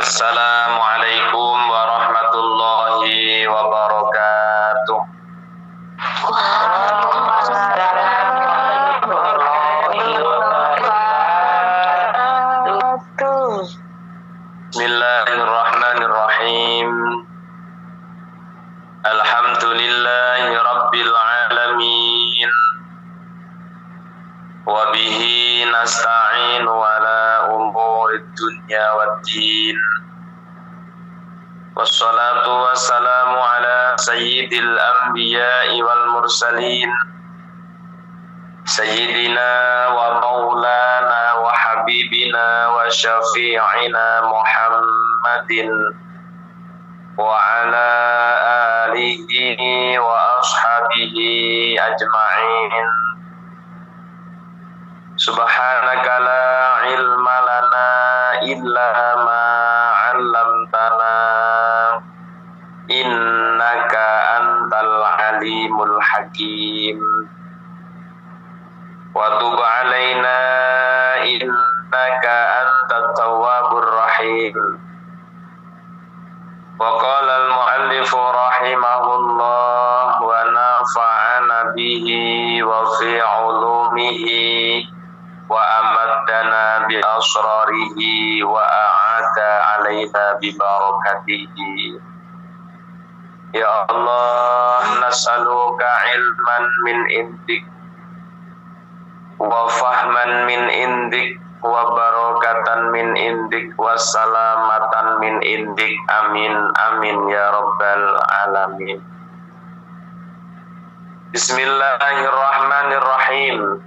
Assalamualaikum warahmatullahi wabarakatuh. Bismillahirrahmanirrahim. Alhamdulillahi rabbil alamin. Wa bihi nasta'inu ala umurid dunya waddin. Wassalatu wassalamu ala sayyidil anbiya'i wal mursalin sayyidina wa maulana wa habibina wa syafi'ina Muhammadin wa ala alihi wa ashabihi ajma'in. Subhanaka la ilma lana illa ma 'allamtana innaka antal alimul hakim. Wa tub 'alaina innaka antat tawwabur rahim. Wa qala al muallif rahimahullah wa nafa'ana bihi wa fi 'ulumihi wa amaddana bi asrarihi wa a'ada alaina bi barakatihi. Ya Allah, nas'aluka ilman min indik wa fahman min indik wa barakatan min indik wa salamatan min indik. Amin amin ya rabbal alamin. Bismillahirrahmanirrahim.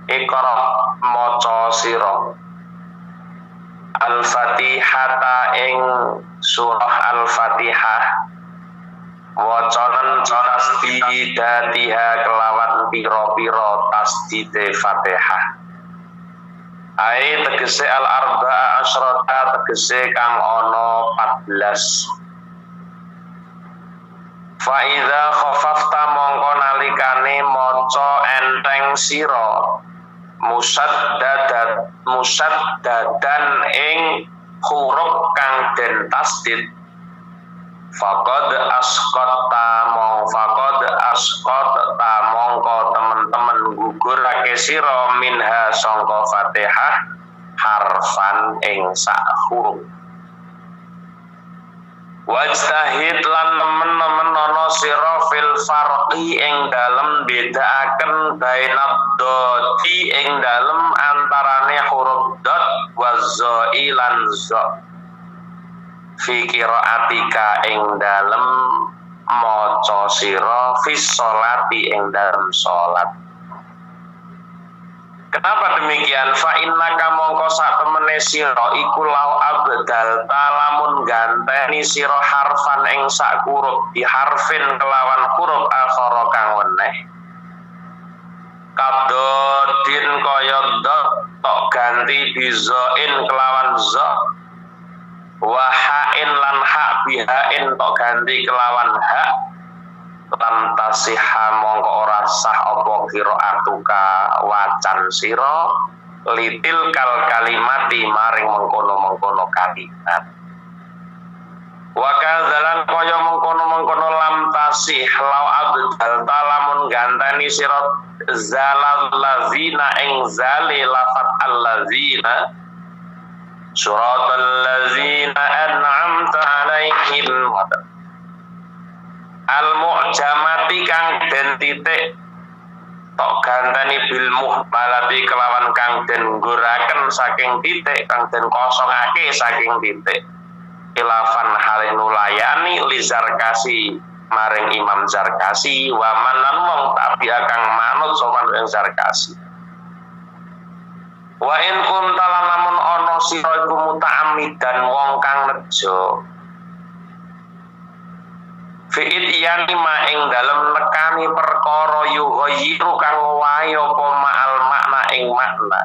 Iqra maca sira Al-Fatihata ing surah Al-Fatihah wacanen tasdidatiha kelawan pira-pira tasdide Fatihah. Ai tegese al-arba'a asyrata tegese kang ana 14. Fa idza khafafta mongko nalikane maca enteng sira musaddadan ing huruf kang den tasdid faqad asqatta mongko temen-temen gugurake sira minha sangka Fatihah harfan ing sak huruf. Wajtahid lan nemen-nemen ana sira fil farqi ing dalem bedaaken bainad doti ing dalem antarane huruf dot wa zai lan za fi qiraatika ing dalem maca sira fi sholati ing dalem salat. Kenapa demikian? Fa innaka mongko sak temene sira iku lau abdal talamun ganteni sira harfan ing sak huruf di harfin kelawan huruf akhara kang weneh. Kabdodin kaya dot tok ganti bizain kelawan za. Wa hain lan hak bihain tok ganti kelawan hak. Lan tasihha mongko ora sah apa qiraatuka wacan sira litil kal kalimati maring mengkono-mengkono kalimat. kaya mengkono-mengkono lam tasih lau abdal talamun gantani sirat zalal lazina ing zali lafat allazina suratal lazina an'amta alaihim al mu'jamati kang den titik tok gantani bil muhmalati kelawan kang den nggoraken saking titik kang den kosongake saking titik ilafan halih nulayani li Zarkasi maring Imam Zarkasi wa man lan wong tapi akang manut sopan ing Zarkasi wa in kuntalan lamun ana sira iku muta'ammidan wong kang nejo fi'id yani ma ing dalem nekani perkara yughayyiru kang wae apa ma'al makna ing makna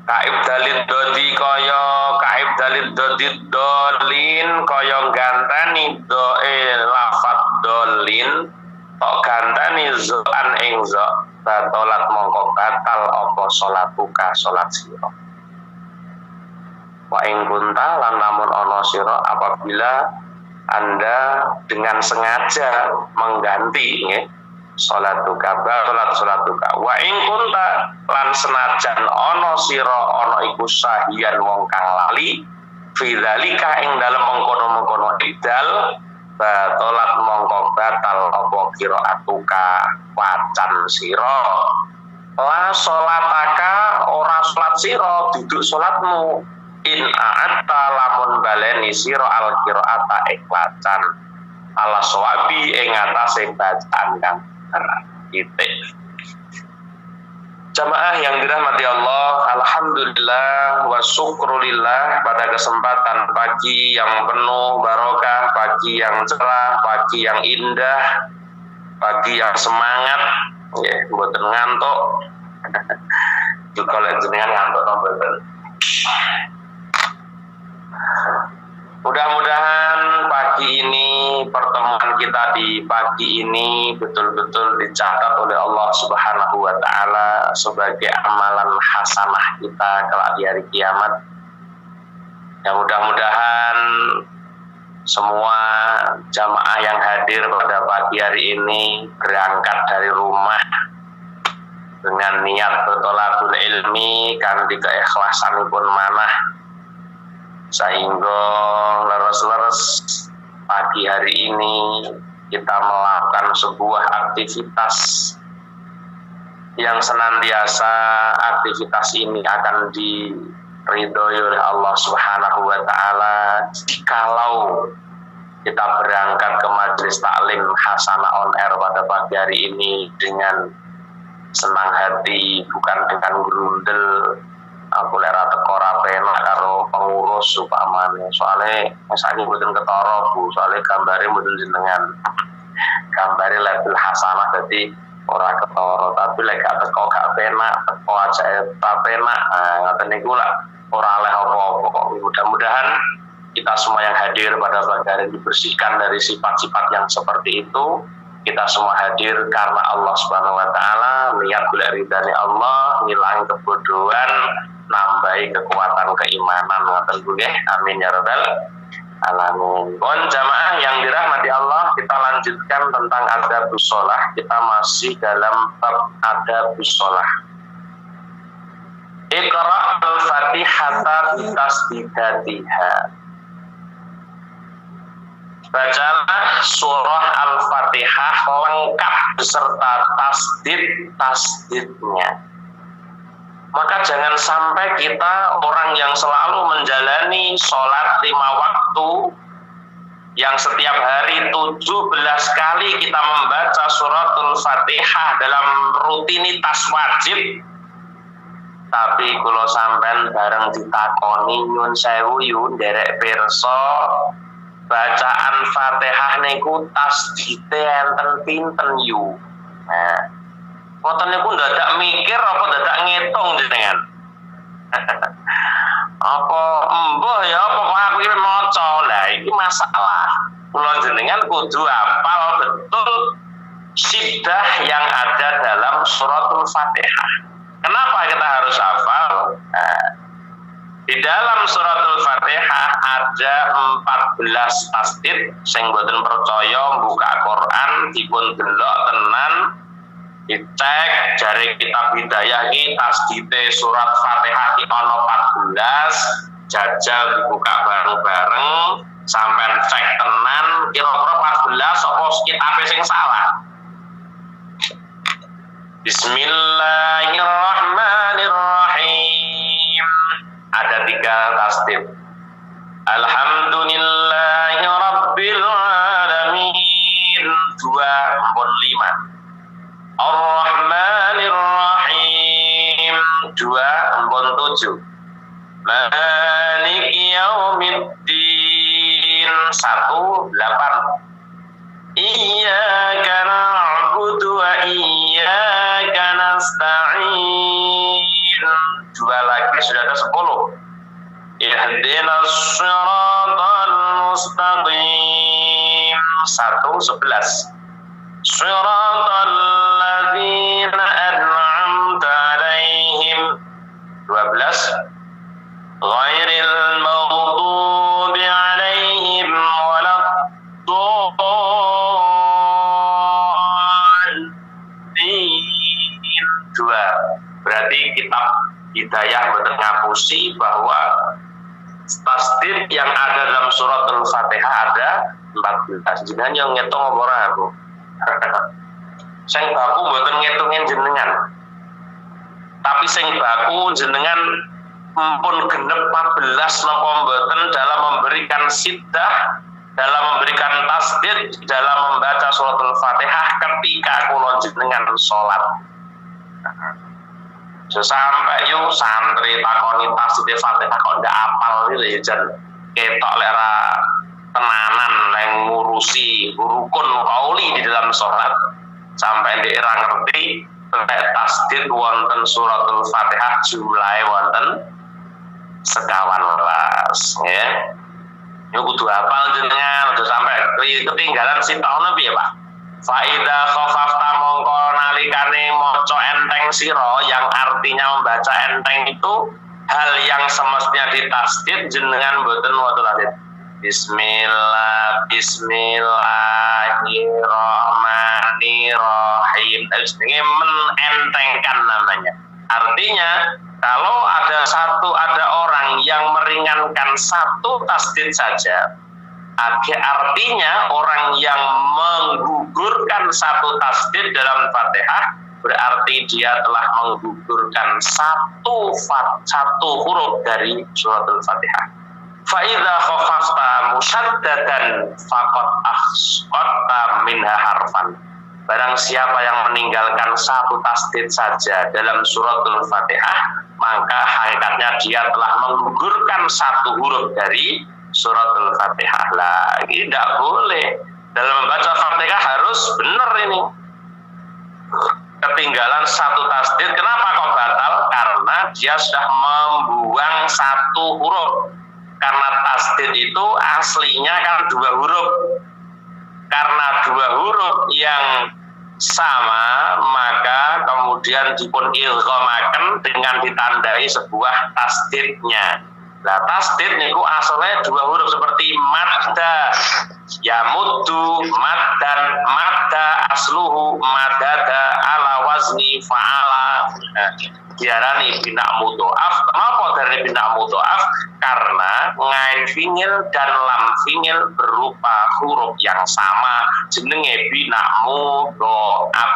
kaib dalil dodi kaya kaib dalil dodi dolin kaya gantani doe lafat dolin kok gantani zo'an ing zo' batolat mongko batal apa sholatuka sholat sira wa ing kunta lan lamun ana sira apabila Anda dengan sengaja mengganti nggih sholatuka sholatuka wa ing kunta lan senajan ana sira ana iku sahiyan wong kang lali fidzalika ing dalem mengkono-mengkono idal batolat mongko batal apa qiraatuka wacan sira la sholataka ora salat sira duduk salatmu in a'atta lamun baleni sira al qiraata ikhlasan ala sawabi ing atase bacaan kang titik. Jamaah yang dirahmati Allah, alhamdulillah wa syukrulillah pada kesempatan pagi yang penuh barokah, pagi yang cerah, pagi yang indah, pagi yang semangat, ya, mboten ngantuk. Kalau jenengan ngantuk mboten. Mudah-mudahan pagi ini, pertemuan kita di pagi ini betul-betul dicatat oleh Allah Subhanahu wa Ta'ala sebagai amalan hasanah kita kelak di hari kiamat. Ya, mudah-mudahan semua jamaah yang hadir pada pagi hari ini berangkat dari rumah dengan niat bertolakul ilmi kanthi keikhlasanipun manah sehingga leres-leres pagi hari ini kita melakukan sebuah aktivitas yang senantiasa aktivitas ini akan diridhoi oleh Allah Subhanahu wa Ta'ala kalau kita berangkat ke majelis taklim Hasanah on Air pada pagi hari ini dengan senang hati, bukan dengan grundel aku lera teko ora penak karo pengurus upamane soalnya mesake mboten ketara Bu soalnya gambare mboten jenengan gambare label hasanah dadi ora ketara tapi lek gak teko gak penak teko aja tak penak ngoten niku lah ora oleh apa-apa kok. Mudah-mudahan kita semua yang hadir pada pagi hari dibersihkan dari sifat-sifat yang seperti itu. Kita semua hadir karena Allah Subhanahu wa Ta'ala, niat golek ridane Allah, ngilangi kebodohan, nambahi kekuatan keimanan. Ngoten nggih. Amin ya rabbal alamin. Kon jamaah yang dirahmati Allah, kita lanjutkan tentang adabus shalah. Kita masih dalam bab adabus shalah. Iqra al-Fatihata bi tasdidatiha. Bacalah surah Al-Fatihah lengkap beserta tasdidnya. Maka jangan sampai kita orang yang selalu menjalani sholat 5 waktu yang setiap hari 17 kali kita membaca suratul Fatihah dalam rutinitas wajib, tapi kalau sampean bareng ditakoni nyun sewu yu nderek pirsa bacaan Fatihah niku tasdite enten pinten yu. Nah, ngoten niku dadak mikir apa dadak ngitung jenengan. Apa embuh ya apa aku iki maca. Lah iki masalah. Kula jenengan kudu hafal betul siddah yang ada dalam suratul Fatihah. Kenapa kita harus hafal? Nah, Di dalam suratul Fatihah ada 14 tasdid sing boten percaya buka Quran dipun delok tenan dicek jari kitab hidayah iki tasdite surat Fatihah iki ana 14 jajal dibuka bareng-bareng sampai cek tenan kira-kira 14 apa kitabe sing salah. Bismillahirrahmanirrahim. Ada 3 tasdid. Alhamdulillahi rabbil alamin 2 pun 5. Ar-Rahmanir-Rahim 2 pun 7. Maliki yaumiddin 1 8. Iyyaka na'budu wa iyyaka nasta'in 2 lagi sudah ada 10. Ihdinas siratal mustaqim 1 11. Siratal ladzina an'amta 'alaihim 12. Ghairil maghdubi 'alaihim waladdallin 2. Berarti kitab hidayah boten ngapusi bahwa tasdid yang ada dalam suratul Fatihah ada 14. Jenengan yang ngitung apa ora aku? Sing baku boten ngitungin jenengan. Tapi sing baku jenengan pun genep 14 napa mboten dalam memberikan siddah, dalam memberikan tasdid, dalam membaca suratul Fatihah ketika kula jenengan salat. Sampai yuk santri takoni tasdid Fatihah kok ndak apal gitu ya jan ketok lera tenanan yang ngurusi rukun qauli di dalam sholat sampai daerah ngerti tasdid wonten suratul Fatihah jumlahe wonten 11 ya. Yo kudu hafal jenengan aja sampai ketinggalan sitaune piye Pak. Faida khafafta mongko nalikane maca enteng sira yang artinya membaca enteng itu hal yang semestinya ditasdid jenengan mboten wonten tasdid. Bismillahirrahmanirrahim. Jenenge menentengkan namanya. Artinya kalau ada orang yang meringankan 1 tasdid saja, artinya orang yang menggugurkan 1 tasdid dalam Fatihah berarti dia telah menggugurkan satu huruf dari suratul Fatihah. Fa'idha khafafta musyaddadan faqad akhsqatta minha harfan. Barang siapa yang meninggalkan 1 tasdid saja dalam suratul Fatihah, maka hakikatnya dia telah menggugurkan 1 huruf dari suratul Fatihah. Lah, ini tidak boleh. Dalam membaca Fatihah harus benar ini. Ketinggalan 1 tasdid, kenapa kok batal? Karena dia sudah membuang 1 huruf. Karena tasdid itu aslinya kan 2 huruf. Karena 2 huruf yang sama, maka kemudian dipun idghamaken dengan ditandai sebuah tasdidnya. Nah, tasdid niku asalnya 2 huruf seperti madda, yamuddu, maddan, madda asluhu madada ala wazni fa'ala. Diarani bina mudhoaf. Kenapa dari bina mudhoaf? Karena ngain fingil dan lam fingil berupa huruf yang sama, jenenge bina mudhoaf.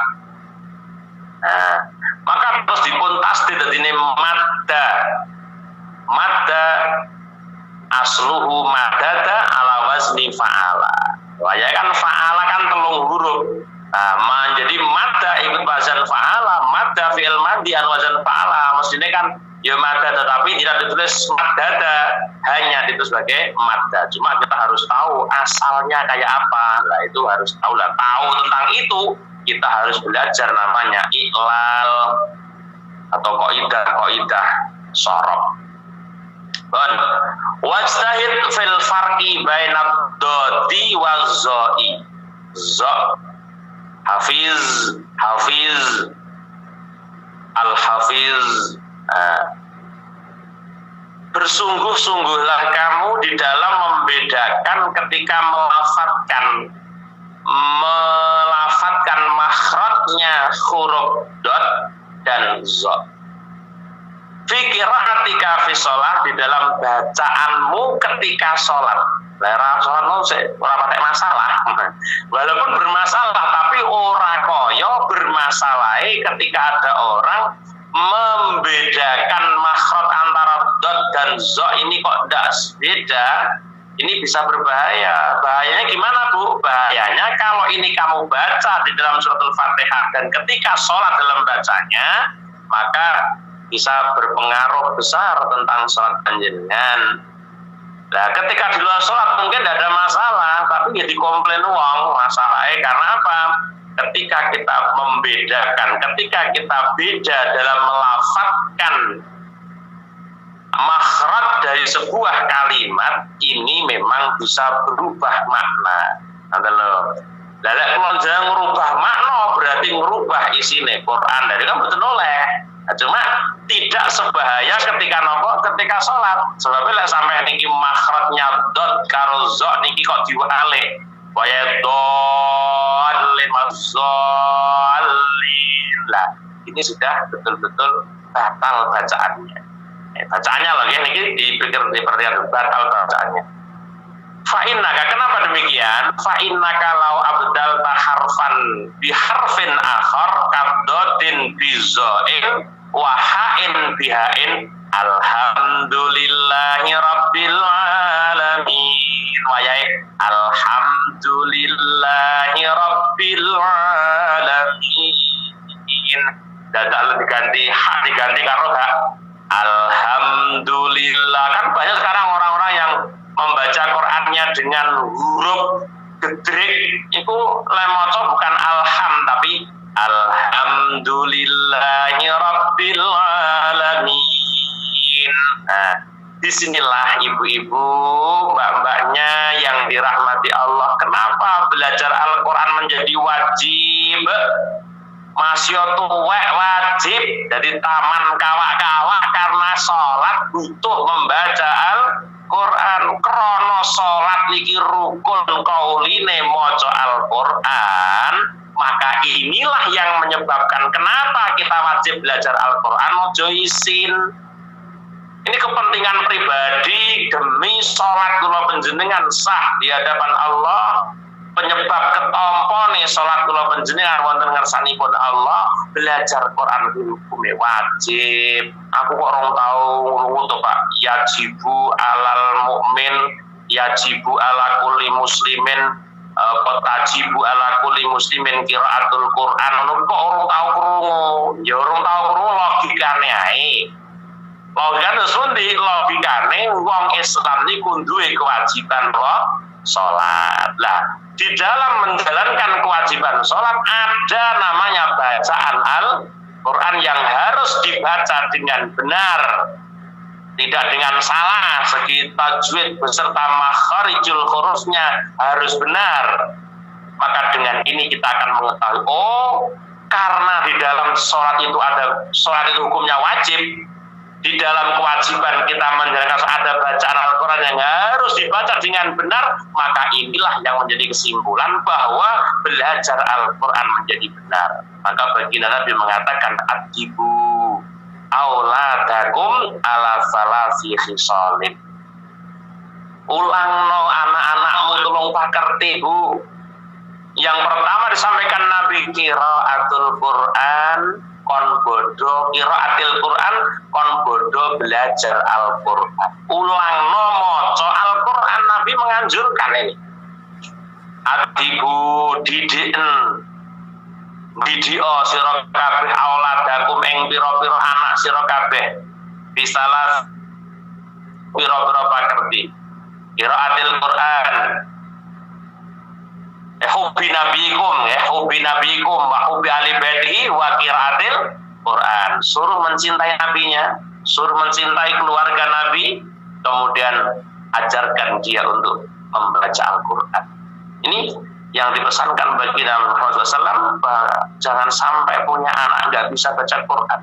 Nah, maka terus dipun tasdid dadine madda. Madda asluhu madada ala wazni fa'ala. Wah, ya kan fa'ala kan 3 huruf. Nah, menjadi madda ikut wazan fa'ala, madda fi'il madhi an wazan fa'ala. Mestinya kan ya madda tetapi tidak ditulis madada, hanya ditulis sebagai madda. Cuma kita harus tahu asalnya kayak apa. Nah, itu harus tahu lah. Tahu tentang itu kita harus belajar namanya iqlal atau qaidah sorof. Wajtahid fil farqi bainad dodi wa zoi. Hafiz al-hafiz bersungguh-sungguhlah kamu di dalam membedakan ketika melafatkan makhrajnya huruf dot dan zo. Fi qira'atika fi sholat, di dalam bacaanmu ketika sholat. Lara sholatmu ora pakai masalah. Walaupun bermasalah, tapi ora koyo bermasalah ketika ada orang membedakan makhraj antara dot dan zo ini kok tidak beda. Ini bisa berbahaya. Bahayanya gimana, Bu? Bahayanya kalau ini kamu baca di dalam surat Al-Fatihah dan ketika sholat dalam bacanya, maka bisa berpengaruh besar tentang sholat panjenengan. Nah, ketika di luar sholat mungkin tidak ada masalah, tapi ya dikomplain uang masalahnya karena apa? Ketika kita membedakan, ketika kita beda dalam melafadzkan makhraj dari sebuah kalimat, ini memang bisa berubah makna. Lalu kalau jangan merubah makna berarti merubah isinya Quran dari kan betul oleh. Nah, cuma tidak sebahaya ketika sholat. Sebabnya sampai niki makhrajnya dot karo zo niki kok diwale. Waya dolin mazolin lah. Ini sudah betul-betul batal bacaannya. Bacaannya lagi ini diperhatikan batal bacaannya. Fa'innaka, kenapa demikian? Fa'innaka lau abdal harfan biharfin akhar kabdotin bizoin wahain bihain alhamdulillahi rabbil alamin wayai alhamdulillahi rabbil alamin. Dadal diganti hak diganti karo hak. Alhamdulillah. Kan banyak sekarang orang-orang yang membaca Qur'annya dengan huruf gedrik, itu lemoco bukan alham tapi alhamdulillahi rabbil alamin. Nah, disinilah ibu-ibu, mbak-mbaknya yang dirahmati Allah, kenapa belajar Al-Quran menjadi wajib? Masih tuwek wajib jadi taman kawak-kawak karena sholat butuh membaca Al-Quran. Krono sholat niki rukun kauline moco Al-Quran, maka inilah yang menyebabkan kenapa kita wajib belajar Al-Quran mojo isin. Ini kepentingan pribadi demi sholat kula panjenengan sah di hadapan Allah. Penyebab ketompo nih sholat kula panjenengan wonten ngersanipun Allah, belajar Quran hukumnya wajib. Aku kok orang tahu untuk Pak, yajibu alal mukmin, yajibu ala kulli muslimin, tajibu ala kulli muslimin qiraatul Quran. Kok orang tahu krungu? Ya orang tahu krungu logikane ae. Logikane sundi logikane wong Islam niku duwe kewajiban sholat. Lah, di dalam menjalankan kewajiban sholat ada namanya bacaan Al-Quran yang harus dibaca dengan benar, tidak dengan salah. Segi tajwid beserta makharijul hurufnya harus benar. Maka dengan ini kita akan mengetahui, oh, karena di dalam sholat itu hukumnya wajib. Di dalam kewajiban kita menjalankan ada bacaan Al-Quran yang harus dibaca dengan benar, maka inilah yang menjadi kesimpulan bahwa belajar Al-Quran menjadi benar. Maka baginda Nabi mengatakan adibu auladakum ala salasi khisalin. Ulangno anak-anakmu tulung pakerti, Bu. Yang pertama disampaikan Nabi qiraatul Quran kon bodo, qiraatil Quran kon bodo belajar Al-Quran. Ulangno moco Al-Quran, Nabi menganjurkan ini. Adibu didio sira kabeh auladakum ing pira-pira anak sira kabeh bisalah pira-pira pakerti qiraatil Quran. Hubbi nabikum wa hubbi ali baitihi wa qiraatil Quran. Suruh mencintai nabinya, suruh mencintai keluarga Nabi, kemudian ajarkan dia untuk membaca Al-Quran. Ini yang dipesankan bagi Nabi Muhammad SAW, jangan sampai punya anak nggak bisa baca Quran.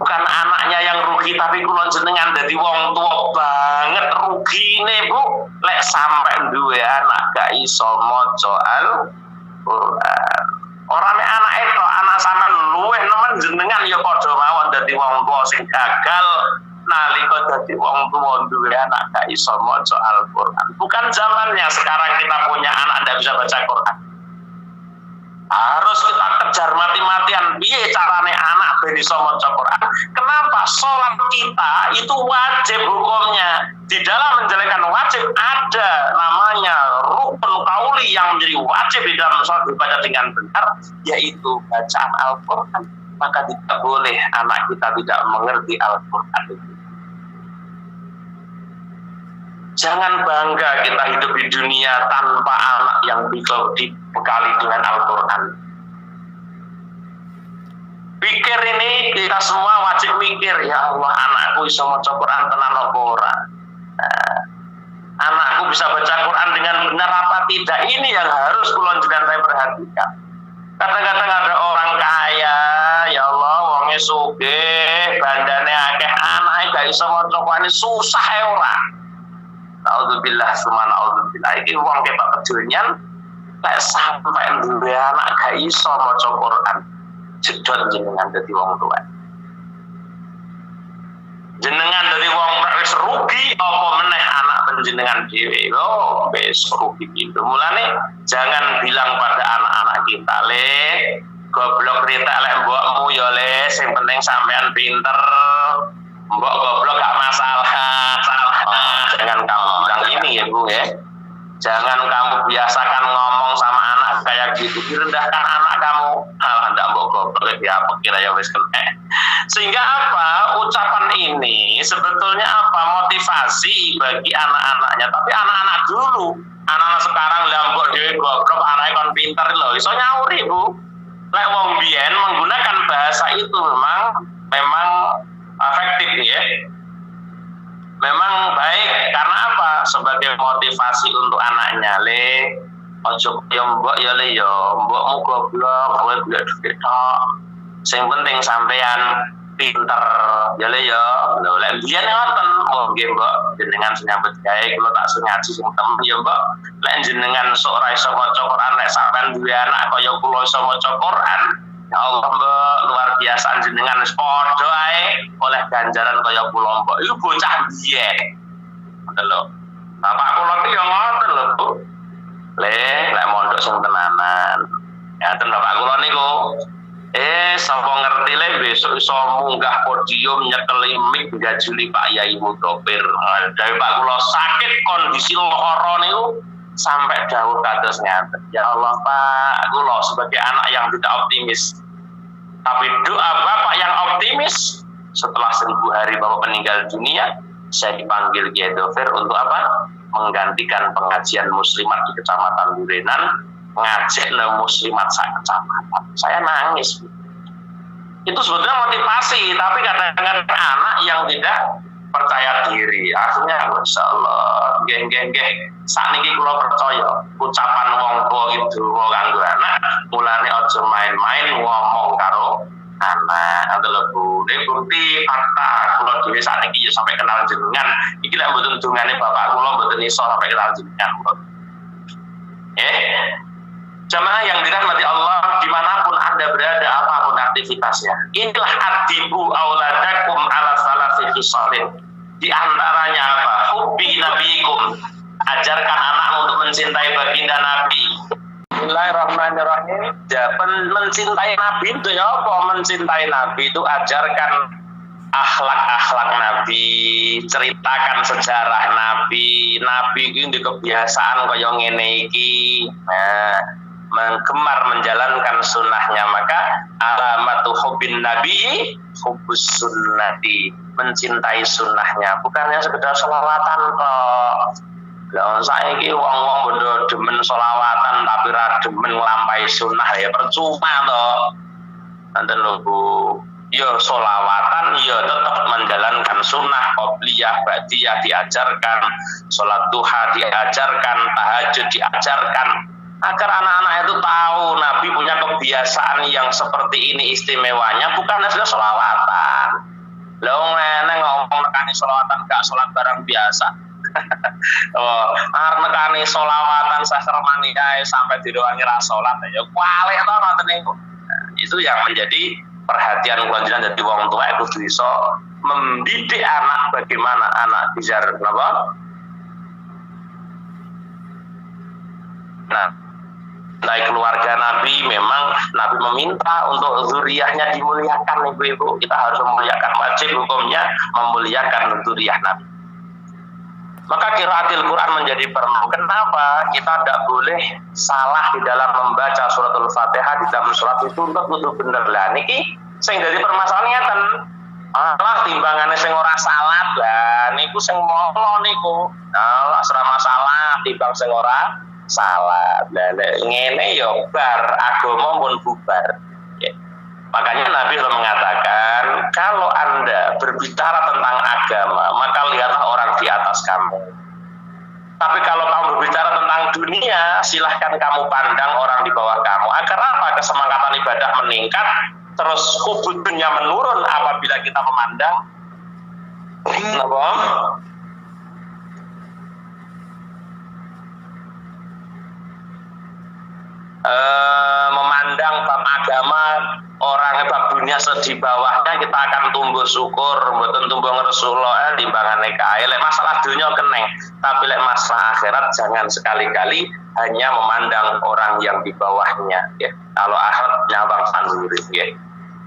bukan anaknya yang rugi, tapi kula jenengan dadi wong tua banget rugine Bu, lek sampai duwe anak gak iso maca Al-Qur'an. Ora nek anak itu anak sampean luweh nemen jenengan ya padha mawon dadi wong tua sing gagal nalika dadi wong tua duwe anak gak iso maca Al-Qur'an. Bukan zamannya sekarang kita punya anak ndak bisa baca Quran. Harus kita kejar mati-matian piye carane anak ben iso maca Quran. Kenapa? Salat kita itu wajib hukumnya. Di dalam menjalankan wajib ada namanya rukun qauli yang menjadi wajib di dalam salat ibadah dengan benar, yaitu bacaan Al-Qur'an. Maka tidak boleh anak kita tidak mengerti Al-Qur'an itu. Jangan bangga kita hidup di dunia tanpa anak yang bisa dibekali dengan Al-Quran. Pikir ini, kita semua wajib mikir, ya Allah, anakku bisa baca Quran tenan apa ora? Anakku bisa baca Quran dengan benar apa tidak? Ini yang harus kula jenengan saya perhatikan. Kadang-kadang ada orang kaya, ya Allah, wonge sugih, bandane akeh, anake gak iso maca Quran, susah ya ora. Naudzubillah summa naudzubillah. Iki wong ketok kedonyan lek sampai duwe anak gak iso maca Quran, jedot jenengan dadi wong tuwa. Jenengan dadi wong wis rugi apa meneh anak panjenengan dhewe. Oh, wis rugi gitu. Mulane jangan bilang pada anak-anak kita, "Le, goblok ritak lek mbokmu ya le, sing penting sampean pinter. Mbok goblok gak masalah." Jangan kamu bilang ini ya Bu ya. Jangan kamu biasakan ngomong sama anak kayak gitu, direndahkan anak kamu. Alah ndak mbok goblok ya apa kira ya wis kena. Sehingga apa? Ucapan ini sebetulnya apa? Motivasi bagi anak-anaknya. Tapi anak-anak dulu, anak-anak sekarang lambok dhewe goblok, anake kon pinter lho, iso nyauri Bu. Lek wong biyen menggunakan bahasa itu memang efektif ya. Memang baik, karena apa? Sebagai motivasi untuk anaknya, le, ojo ya mbok ya le ya, mbokmu goblok, kowe duwe duit tok. Sing penting sampean pinter, ya le ya. Lho lek biyen ngoten, oh nggih mbok, jenengan nyambut gawe kula tak ngaji sing temen ya mbok. Lek jenengan sok ora iso maca Quran, lek sampean duwe anak kaya kula iso maca Quran, ya Allah mbok, luar biasa jenengan wis padha ae oleh ganjaran kaya kula mbok. Iku bocah biyen. Ngoten lho. Bapak kula iki ya ngoten lho, Bu. Lek mondok sing tenanan. Ya ten bapak kula niku. Sapa ngerti le besok iso munggah podium nyekeli mik gajuli Pak Yai Mudofir. Dari Pak kula sakit kondisi lara niku sampai dawuh kados ngaten. Ya Allah Pak, kula sebagai anak yang tidak optimis. Tapi doa Bapak yang optimis, setelah 1000 hari Bapak meninggal dunia, saya dipanggil Kiai Dofir untuk apa? Menggantikan pengajian muslimat di Kecamatan Durenan, ngajak muslimat sak kecamatan. Saya nangis. Itu sebetulnya motivasi, tapi kadang-kadang anak yang tidak percaya diri. Akhirnya Masya Allah, geng. Saat ini kula percaya ucapan wong tua itu wong kanggo anak, mulane aja main-main ngomong karo anak. Adalah Bu, ini bukti fakta kula dhewe saat ini sampai kenal jenengan. Iki lek mboten dungane bapak kula mboten iso sampai kenal jenengan. Jamaah yang dirahmati Allah, dimanapun Anda berada, apapun aktivitasnya, inilah adibu auladakum ala salasi khisalin. Di antaranya apa? Hubbi nabiikum, ajarkan anakmu untuk mencintai baginda Nabi. Bismillahirrahmanirrahim. Mencintai Nabi itu ya apa? Mencintai Nabi itu ajarkan akhlak-akhlak Nabi, ceritakan sejarah Nabi. Nabi ini kebiasaan kaya ngene iki. Menggemar menjalankan sunnahnya, maka alamatu hubbin nabi hubbus sunnati, mencintai sunnahnya, bukannya sekedar sholawatan kok. Lah saiki wong-wong bondo demen sholawatan tapi ra demen nglampahi sunnah ya percuma to. Nanten lho Bu, ya sholawatan ya tetap menjalankan sunnah, qobliyah, ba'diyah diajarkan, sholat duha diajarkan, tahajud diajarkan, agar anak-anak itu tahu Nabi punya kebiasaan yang seperti ini istimewanya, bukan hanya sholawatan. Lah ngene ngomong nekani selawatan gak salat barang biasa. Oh, arep nekani selawatan sasramani kae sampai didoangi ra salat ya kualik to ngoten niku. Itu yang menjadi perhatian kula jenengan dadi wong tua kudu iso mendidik anak bagaimana anak bijar napa? Nah, keluarga Nabi memang Nabi meminta untuk zuriyahnya dimuliakan ibu-ibu. Kita harus memuliakan, wajib hukumnya memuliakan zuriyah Nabi. Maka qiraatil Quran menjadi perlu. Kenapa? Kita tidak boleh salah di dalam membaca suratul Fatihah di dalam surat itu untuk kudu bener lah. Niki sing dadi permasalahan ngeten. Allah timbangannya sing ora salat lah niku sing molo niku. Allah ora masalah timbang sing ora salat. Lah ngene ya bar agama pun bubar. Ya. Makanya Nabi mengatakan kalau Anda berbicara tentang agama maka lihatlah orang di atas kamu. Tapi kalau kamu berbicara tentang dunia silahkan kamu pandang orang di bawah kamu. Agar apa? Kesemangatan ibadah meningkat, terus ubudnya menurun apabila kita memandang apa? Memandang bab agama orang bab dunia di bawahnya kita akan tumbuh syukur mboten tumbuh ngresula timbangane kae lek masalah dunia keneng tapi lek masalah akhirat jangan sekali-kali hanya memandang orang yang di bawahnya ya kalau akhirat nyabang sanduri ya.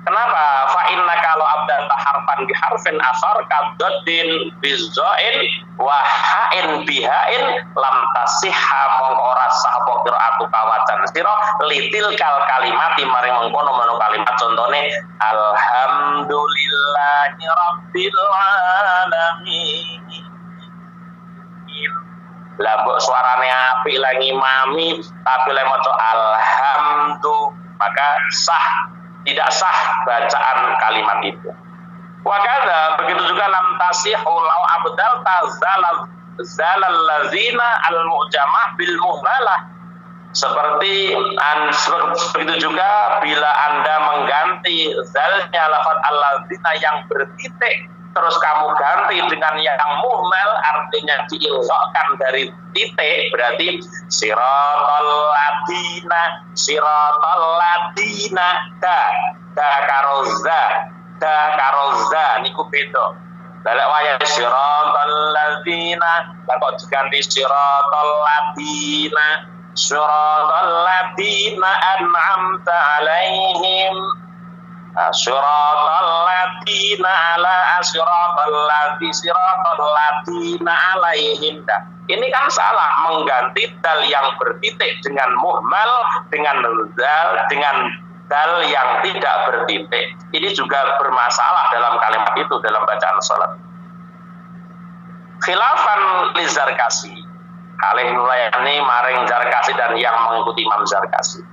Kenapa? Fa inna kalau abdan taharfan biharfin asar kabdin bizain wa hain bihain lam tasihha mong ora sah apa qiraatu kawacan sira litil kal kalimati maring mengkono meno kalimat contone alhamdulillahi rabbil alamin. Lah mbok suarane apik lah ngimami tapi lek maca alhamdulillah maka sah tidak sah bacaan kalimat itu. Wakada begitu juga lam tasihu law abdal zalal lazina al mu'jamah bil muhmalah. Seperti begitu juga bila Anda mengganti zalnya lafaz al-lazina yang bertitik terus kamu ganti dengan yang muhmal artinya diilhaqkan dari titik berarti siratal ladina da karoza niku beda. Lek waya siratal ladina kok diganti siratal ladina an'amta alaihim siratal ladina alaihim. Ini kan salah mengganti dal yang bertitik dengan muhmal dengan dal yang tidak bertitik. Ini juga bermasalah dalam kalimat itu dalam bacaan salat. Khilafan li Zarkasi. Kalih nulayani maring Zarkasi dan yang mengikuti Imam Zarkasi.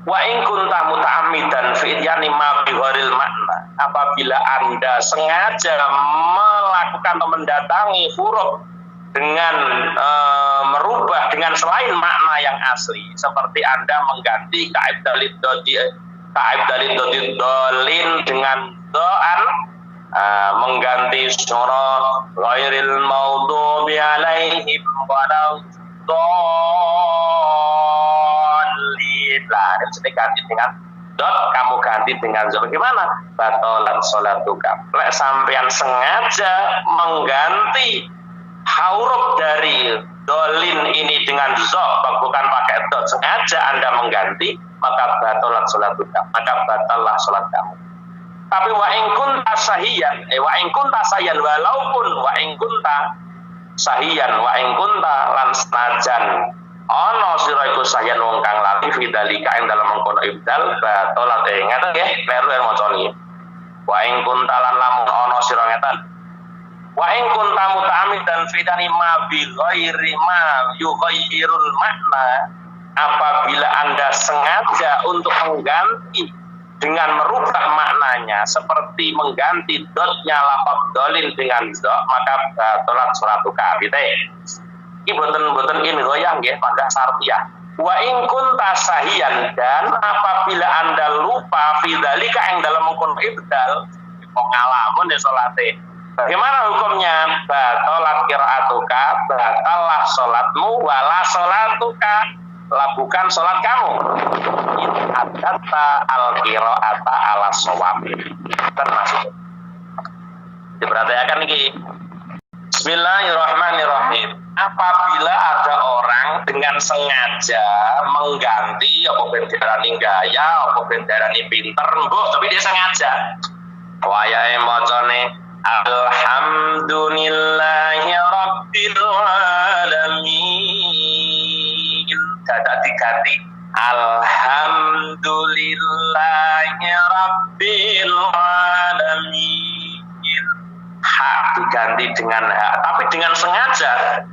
Wa in kunta muta'ammidan fi ityani ma bi ghairil makna. Apabila Anda sengaja melakukan atau mendatangi huruf dengan merubah dengan selain makna yang asli seperti Anda mengganti ka'ib dalid dolin dengan do'an mengganti surat ghairil maghdubi alaihim waladdallin lah ini ganti dengan dot kamu ganti dengan zo bagaimana batalat sholatuka lek sampean sengaja mengganti huruf dari dolin ini dengan zo bukan pakai dot sengaja Anda mengganti maka batalat sholatuka maka batallah sholat kamu. Tapi wa in kunta sahiyan walaupun wa in kunta sahiyan wa in kunta lan senajan ana sira iku sahiyan wong kang lali fidalika ing dalem mengkono ibdal batalat ngeten nggih kleru yen macane wa in kunta lan lamun ana sira ngeten wa in kunta muta'ammidan fidani ma bi ghairi ma yughayyirul makna apabila Anda sengaja untuk mengganti dengan merubah maknanya seperti mengganti dotnya lafaz dolin dengan zo maka batalat suratuka gitu ya. Ini boten ini goyang nggih pada syartiyah. Wa in kunta sahiyan dan apabila Anda lupa fi dzalika ing dalam mengkon ibdal ngalamun ya salate. Bagaimana hukumnya? Batalat qiraatuka, batalah salatmu, wala salatuka, lah bukan salat kamu. Kata al-qiraata ala shawab. Termasuk. Diperhatikan iki. Bismillahirrahmanirrahim. Apabila ada orang dengan sengaja mengganti apa bendarani gaya, apa bendarani pinter, mbuh tapi dia sengaja. Wayahe macane alhamdulillahi rabbil alamin. Dadak diganti alhamdulillahi rabbil alamin. Hak diganti dengan hak, tapi dengan sengaja.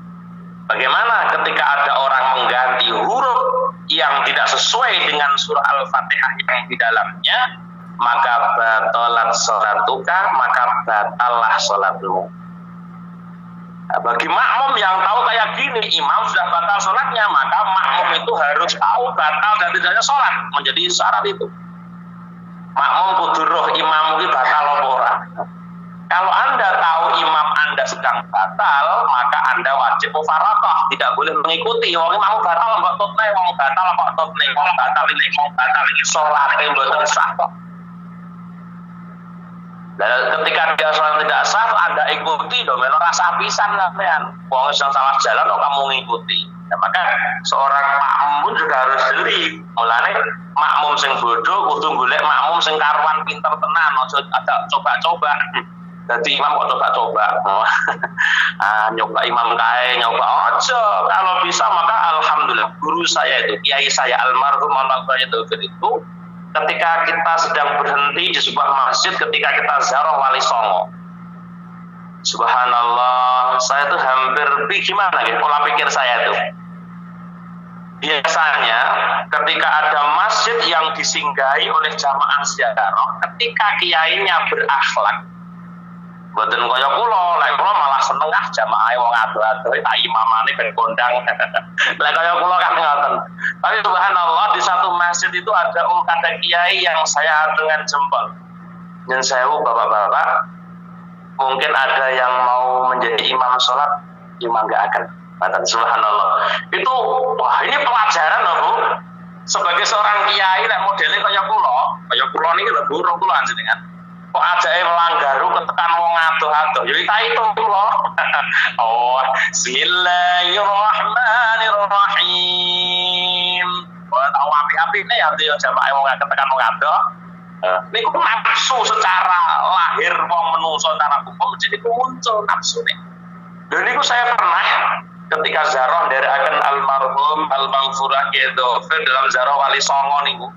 Bagaimana ketika ada orang mengganti huruf yang tidak sesuai dengan surah Al-Fatihah yang di dalamnya, maka batalat sholatuka, maka batallah sholatmu. Nah, bagi makmum yang tahu kayak gini, imam sudah batal sholatnya, maka makmum itu harus tahu batal dan tidaknya sholat, menjadi syarat itu. Makmum kudu roh imam itu batal apa ora. Kalau Anda tahu imam Anda sedang batal, maka Anda wajib mufaraqah, tidak boleh mengikuti. Wong imam batal mbok tutne, wong batal kok tutne, wong batal ini salate mboten sah kok. Dan ketika dia sholat tidak sah, Anda ikuti, do melo rasa pisan sampean. Wong sedang salah jalan kok kamu mengikuti. Nah, maka seorang makmum pun juga harus jeli. Mulane makmum sing bodoh kudu golek makmum sing karuan pinter tenan, aja ada coba-coba. Jadi imam kok coba-coba, nyoba imam kae, nyoba aja. Kalau bisa maka alhamdulillah. Guru saya itu, kiai saya almarhum Almarhum itu, ketika kita sedang berhenti di sebuah masjid, ketika kita ziarah Wali Songo, subhanallah, saya tuh hampir gimana ya pola pikir saya itu. Biasanya ketika ada masjid yang disinggahi oleh jamaah ziarah, ketika kiainya berakhlak, mboten kaya kula, lek kula malah seneng jamaah wong ado-ado tak imamane ben kondang. Lek kaya kula kan ngoten. Tapi subhanallah di satu masjid itu ada kiai yang saya dengan jempol. Nyen sewu bapak-bapak, mungkin ada yang mau menjadi imam sholat, imam gak akan. Bahkan subhanallah. Itu wah ini pelajaran loh Bu. Sebagai seorang kiai lek modele kaya kula niki lho Bu, kula jenengan. Kok ajake melanggar ketekan wong adoh-adoh. Ya itu kula. Oh, bismillahirrahmanirrahim. Wah, tau apik-apikne ya dia jamaah wong ketekan wong adoh. Niku nafsu secara lahir wong menungso secara hukum jadi muncul nafsune. Dan niku saya pernah ketika ziarah nderekaken almarhum Al-Maghfurah Kiai dalam ziarah Wali Songo niku.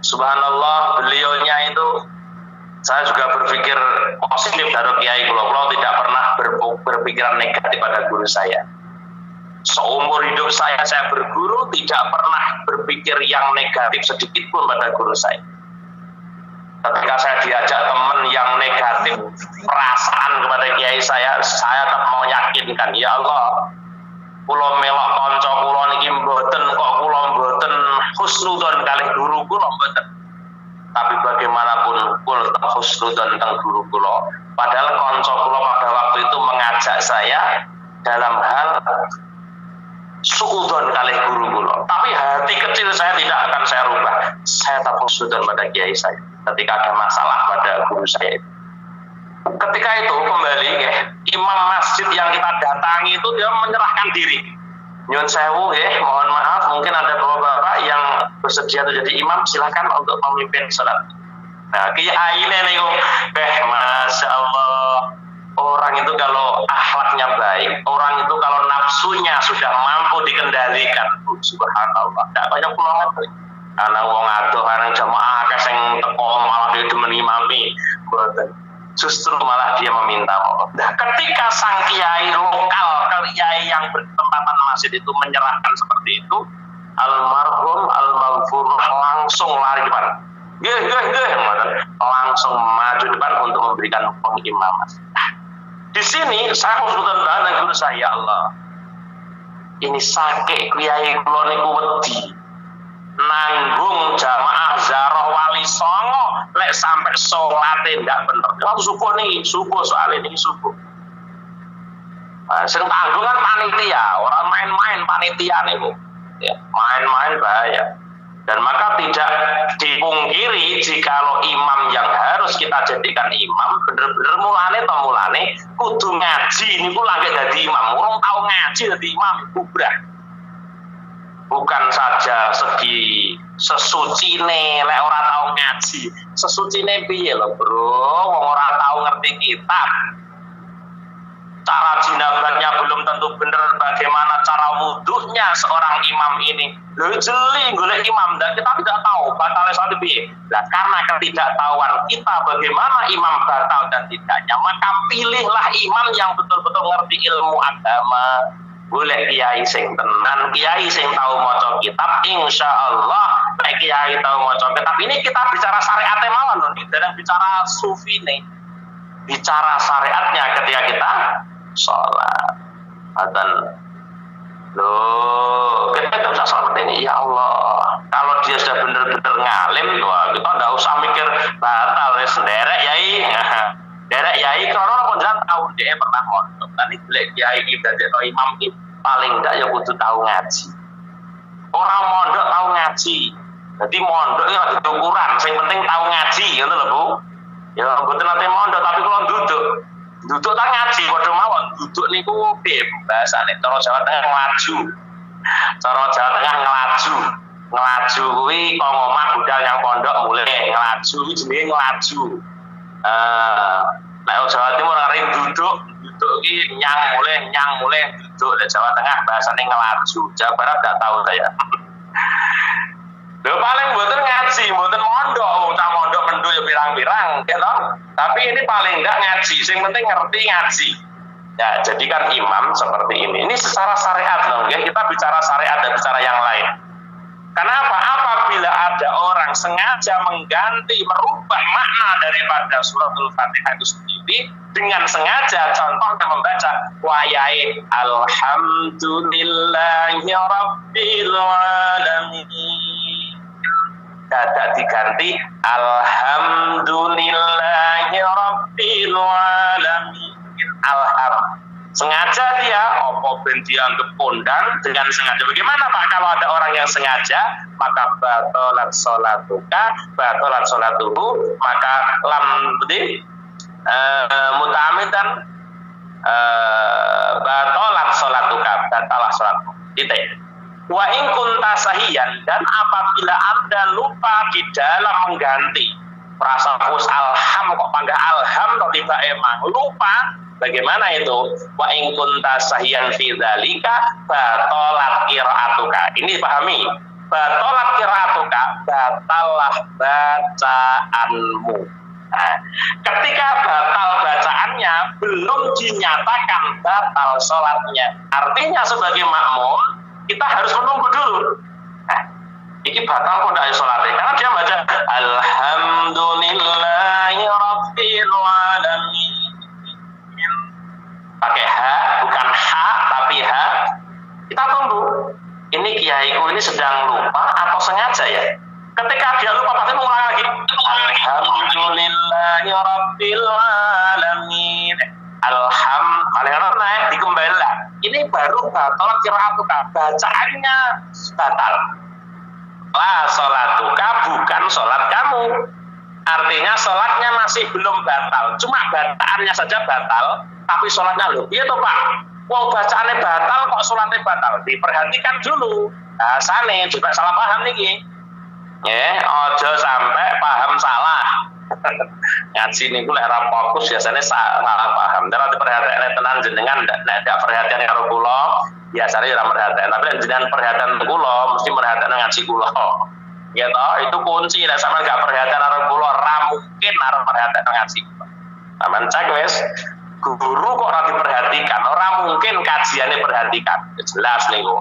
Subhanallah, beliaunya itu saya juga berpikir positif dari kiai kula tidak pernah berpikiran negatif pada guru saya. Seumur hidup saya berguru tidak pernah berpikir yang negatif sedikit pun pada guru saya. Ketika saya diajak teman yang negatif perasaan kepada kiai saya tetap mau yakinkan, ya Allah, kula melok kanca kula niki mboten kok kula mboten husnudzon kalih guru kula mboten. Tapi bagaimanapun kula tetap husnudzon tentang guru kula. Padahal kanca kula pada waktu itu mengajak saya dalam hal suudzon kalih guru kula. Tapi hati kecil saya tidak akan saya rubah. Saya tetap husnudzon pada kiai saya ketika ada masalah pada guru saya itu. Ketika itu kembali imam masjid yang kita datangi itu dia menyerahkan diri. Nyuwun sewu mohon maaf mungkin ada bapak-bapak yang bersedia untuk jadi imam, silakan untuk memimpin salat. Nah, kiai niku masya Allah, orang itu kalau akhlaknya baik, orang itu kalau nafsunya sudah mampu dikendalikan, subhanallah. Enggak banyak pulang anak wong adoh anak jamaah akeh sing teko malah dia demen imami, mboten. Justru malah dia meminta maaf. Nah, ketika sang kiai lokal, kiai yang bertempatan masjid itu menyerahkan seperti itu, almarhum Al-Maghfurah langsung lari depan. Langsung maju depan untuk memberikan pengimaman. Nah, di sini saya harus bertanya guru saya, ya Allah, ini sakit kiai kula niku wedi. nanggung jamaah Zaroh Wali Songo lek sampai sholatnya ndak bener. Waktu subuh soal ini subuh. Nah, sing tanggung kan panitia, orang main-main panitia nih, ya, main-main bahaya. Dan maka tidak dipungkiri jikalau imam yang harus kita jadikan imam bener-bener mulane kudu ngaji ini lagi jadi imam. Orang tahu ngaji jadi imam bubrah. Bukan saja segi sesucine lek ora tahu ngaji. Sesucine piye lho, Bro? Wong ora tahu ngerti kitab. Cara jinabatnya belum tentu benar, bagaimana cara wudhunya seorang imam ini. Lho jeli golek imam dan kita tidak tahu batalnya satu piye. Nah, karena ketidaktahuan kita bagaimana imam batal dan tidaknya, maka pilihlah imam yang betul-betul ngerti ilmu agama. Boleh kiai sing tenan, kiai sing tahu maca kitab, insyaallah nek kiai tahu maca kitab. Ini kita bicara syariatnya mawon lho, tidak bicara sufi nih. Bicara syariatnya ketika kita sholat. Dan loh, kita tidak usah sholat ini, ya Allah. Kalau dia sudah benar-benar ngalim, wah, kita tidak usah mikir batal ya senderek yai. Derek yai kalau orang jangan tahu dia pernah mondok. Tadi belek yai kita atau imam ini paling enggak ya kudu tahu ngaji. Orang mondok tahu ngaji. Jadi mondok ya ada ukuran. Yang penting tahu ngaji, gitu loh Bu. Ya betul nanti mondok, tapi kalau duduk tak ngaji, waduh mawon duduk niku bahasane cara Jawa Tengah ngelaju. Cara Jawa Tengah ngelaju kuwi kok ngomah budal yang pondok mulai ngelaju jenenge ngelaju. Nah, Jawa Timur ngaring duduk iki nyang mulai duduk. Jawa Tengah bahasane ngelaju. Jawa Barat enggak tahu saya. Lho paling mboten ngaji, mboten mondok, cah mondok mendo ya pirang-pirang, gitu. Tapi ini paling enggak ngaji, sing penting ngerti ngaji. Ya, jadikan imam seperti ini. Ini secara syariat loh, ya. Kita bicara syariat dan bicara yang lain. Kenapa? Apabila ada orang sengaja mengganti, merubah makna daripada suratul Fatihah itu sendiri dengan sengaja, contohnya membaca wayai alhamdulillahi rabbil alamin, dadak diganti alhamdulillahi rabbil alamin, sengaja dia ben dianggap kondang dengan sengaja. Bagaimana Pak kalau ada orang yang sengaja, maka batolat sholatuhu, maka lam muta'amidan batolat sholatuka, batalah sholatuhu. Wa in kunta sahiyan, dan apabila Anda lupa di dalam mengganti perasa fus alham kok panggah alham kok tiba emang lupa. Bagaimana itu? Wa in kunta sahiyan fi dzalika batalat qiraatuka. Ini pahami. Batalat qiraatuka, batallah bacaanmu. Nah, ketika batal bacaannya belum dinyatakan batal sholatnya. Artinya sebagai makmum kita harus menunggu dulu. Nah, ini batal kok tidak sholatnya karena dia baca alhamdulillahi rabbil alamin. Pakai H, bukan H tapi H. Kita tunggu. Ini kiaiku ini sedang lupa atau sengaja ya? Ketika dia lupa pasti mengulang lagi. Alhamdulillahi rabbil alamin. Alhamdulillah dikembalikan. Ini baru batal qiraatuka, bacaannya batal. La sholatuka, bukan sholat kamu. Artinya sholatnya masih belum batal, cuma bacaannya saja batal, tapi sholatnya loh. Iya toh Pak, wong bacaannya batal kok sholatnya batal. Diperhatikan dulu. Bahasane juga salah paham nih. Ya, ojo sampai paham salah. Ngaji niku lek ora fokus biasanya salah paham. Terus diperhatikan tenan jenengan ndak perhatian karo kula, biasanya ora perhatian. Tapi jenengan perhatian kula mesti perhatian ngaji kula. Ya toh, itu kunci. Lah sampean gak perhatian karo kula, ora mungkin arep perhatian ngaji. Sampean cek wis, guru kok ora diperhatikan, ora mungkin kajiannya perhatikan. Jelas niku.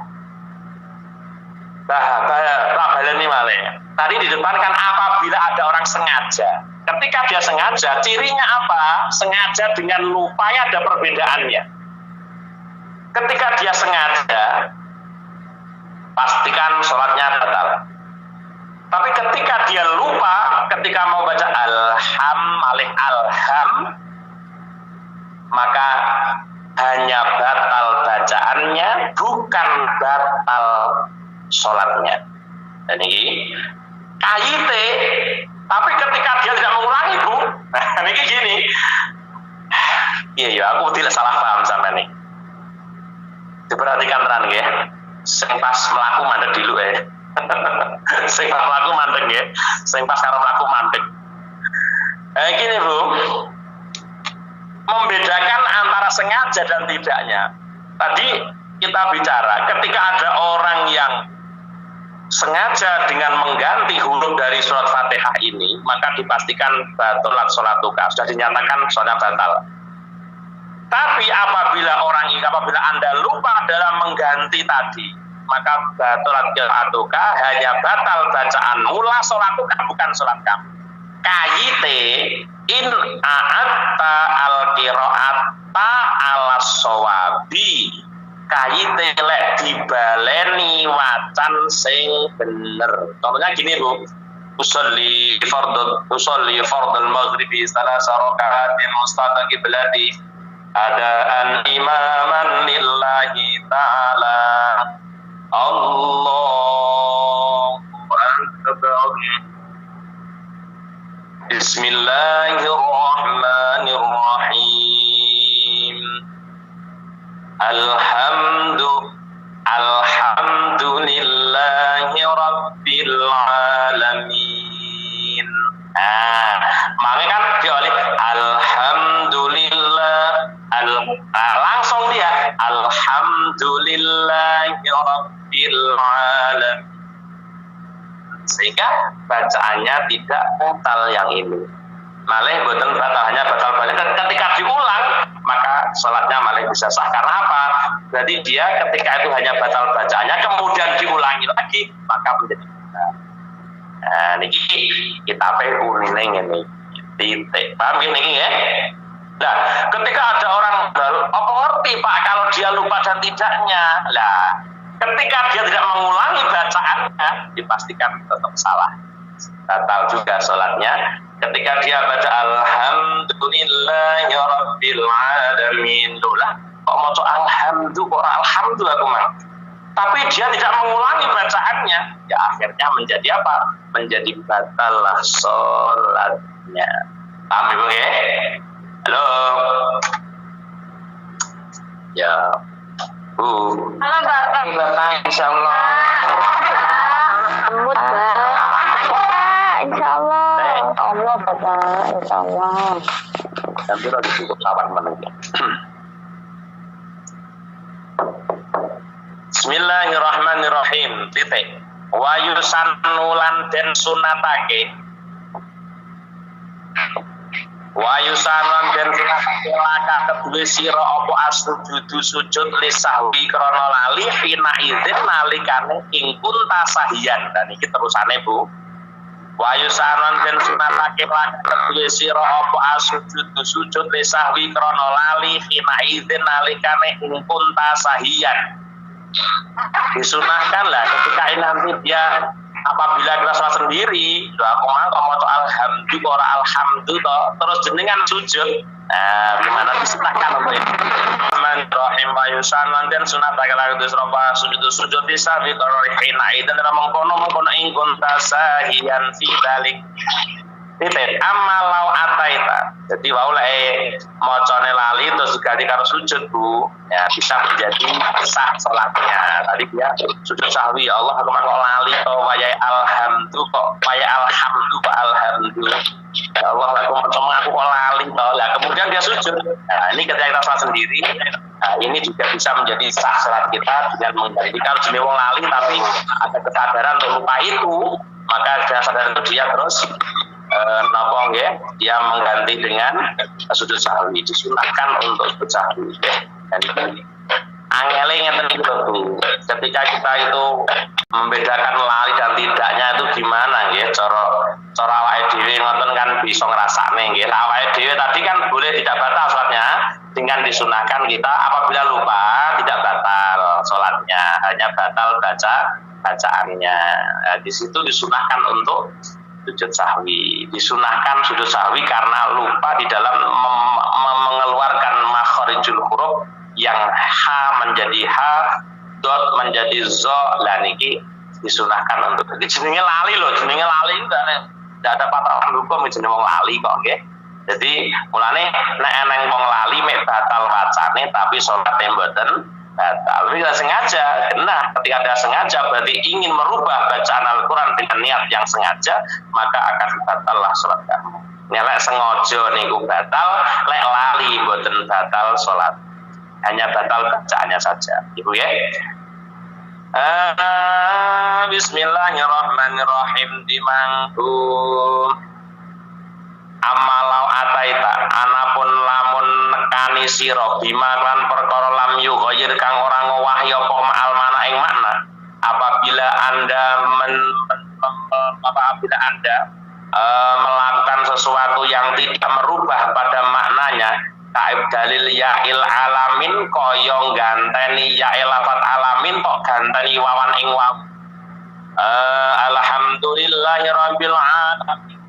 Baleni malih. Tadi di depan kan apabila ada orang sengaja. Ketika dia sengaja, cirinya apa? Sengaja dengan lupa ya ada perbedaannya. Ketika dia sengaja, pastikan sholatnya batal. Tapi ketika dia lupa, ketika mau baca alham, maka hanya batal bacaannya, bukan batal sholatnya. Dan ini kaite, tapi ketika dia tidak mengulangi, Bu, nah ini gini. Iya, aku tidak salah paham sampai nih. Diperhatikan tenan ya. Sing pas melaku mandek dulu ya. Sing pas melaku mandek ya. Sing pas karo melaku mandek. Gini Bu, membedakan antara sengaja dan tidaknya. Tadi kita bicara ketika ada orang yang sengaja dengan mengganti huruf dari surat Fatihah ini, maka dipastikan batalat sholatuka, sudah dinyatakan sholatnya batal. Tapi apabila Anda lupa dalam mengganti tadi, maka batalat sholatuka, hanya batal bacaan mula sholatuka, bukan sholat kamu. Kaite in a'atta al-qira'ata ala shawabi, kaite lek dibaleni wacan sing bener. Contohnya gini Bu, usolli fardul maghribi salasa raka'atin mustaqbil qiblati adaan imaman lillahi ta'ala Allahu akbar. Bismillahirrahmanirrahim. Alhamdulillahi rabbil alamin. Makanya kan dioleh alhamdulillah, langsung dia alhamdulillahi rabbil alamin, sehingga bacaannya tidak batal yang ini. Malah boten batal, hanya batal balik. Ketika diulang, maka sholatnya malah bisa sah. Karena apa? Berarti dia ketika itu hanya batal bacaannya, kemudian diulangi lagi, maka menjadi benar. Nah, ini kita uning ini titik. Paham ini ya? Nah, ketika ada orang baru, apa ngerti Pak kalau dia lupa dan tidaknya? Lah, ketika dia tidak mengulangi bacaannya, dipastikan tetap salah, batal juga sholatnya. Ketika dia baca alhamdulillahi rabbil alamin, lah kok mau alhamdulillah aku mah, tapi dia tidak mengulangi bacaannya, ya akhirnya menjadi apa? Menjadi batal lah sholatnya. Paham Ibu ya? Halo ya Bu. Halo Bapak. Bapak insyaallah. Sambut Bapak. Insyaallah. Allah Bapak. Insyaallah. Nanti lagi cukup sabar menengah. Bismillahirrahmanirrahim. Titik. Wa yusannulan den sunatake. Wa yusannulan den sunatake laka kedue sira apa asjudu sujud li sahwi krana lali fina idzin nalikane ing kunta sahiyan. Dan iki terusane Bu. Wa yusannulan den sunatake laka kedue sira apa asjudu sujud li sahwi krana lali fina idzin nalikane ing kunta sahiyan. Disunahkan lah ketika ini nanti dia apabila kita sholat sendiri, doa komando mau alhamdulillah terus jenengan sujud. Nah, gimana disunahkan untuk itu? Bismillahirrahmanirrahim. Wa yusannan dan sunat agak itu serba sujud bisa dikorihina itu dalam mengkono ing kunta sahiyan fi balik. Titik amalau ataita. Jadi waulai mocone lali terus diganti karo sujud Bu, ya bisa menjadi sah sholatnya. Tadi dia sujud sahwi, ya Allah aku kok lali to wayai alhamdulillah. Ya Allah aku kok lali to. Lah kemudian dia sujud. Nah, ini ketika kita sholat sendiri, nah, ini juga bisa menjadi sah sholat kita dengan mengganti. Kalau jenis wong lali tapi ada kesadaran untuk lupa itu, maka dengan sadar itu dia terus nopong ya, dia mengganti dengan sujud sahwi. Disunahkan untuk sujud sahwi ya. Dan angele ngeten iki lho. Ketika kita itu membedakan lali dan tidaknya itu gimana nggih? Cara awake dhewe ngoten kan bisa ngrasakne nggih. Awake dhewe tadi kan boleh tidak batal salatnya, dengan disunahkan kita apabila lupa tidak batal salatnya, hanya batal baca bacaannya. Nah, di situ disunahkan untuk sujud sahwi. Disunahkan sujud sahwi karena lupa di dalam mengeluarkan makharijul huruf yang ha menjadi ha, dot menjadi zo. Lah niki disunahkan untuk jenenge lali loh, jenenge lali enggak ada patokan hukum jenenge wong lali kok nggih. Jadi mulane nek eneng wong lali mek batal wacane tapi salate mboten batal. Tapi tidak sengaja. Nah, ketika ada sengaja berarti ingin merubah bacaan Al-Qur'an dengan niat yang sengaja, maka akan batal lah salat kamu. Nek sengaja niku batal, lek lali mboten batal salat. Hanya batal bacaannya saja. Ibu ya. Bismillahirrahmanirrahim dimangkum. Amalau ataita anapun lamun nekani sira bima lan perkara lam yughayir kang ora ngowahya apa ma'al mana ing makna. Apabila Anda melakukan sesuatu yang tidak merubah pada maknanya, kaib dalil ya'il alamin kaya ganteni ya'il lafat alamin kok ganteni wawan ing waw. Alhamdulillahirabbil alamin.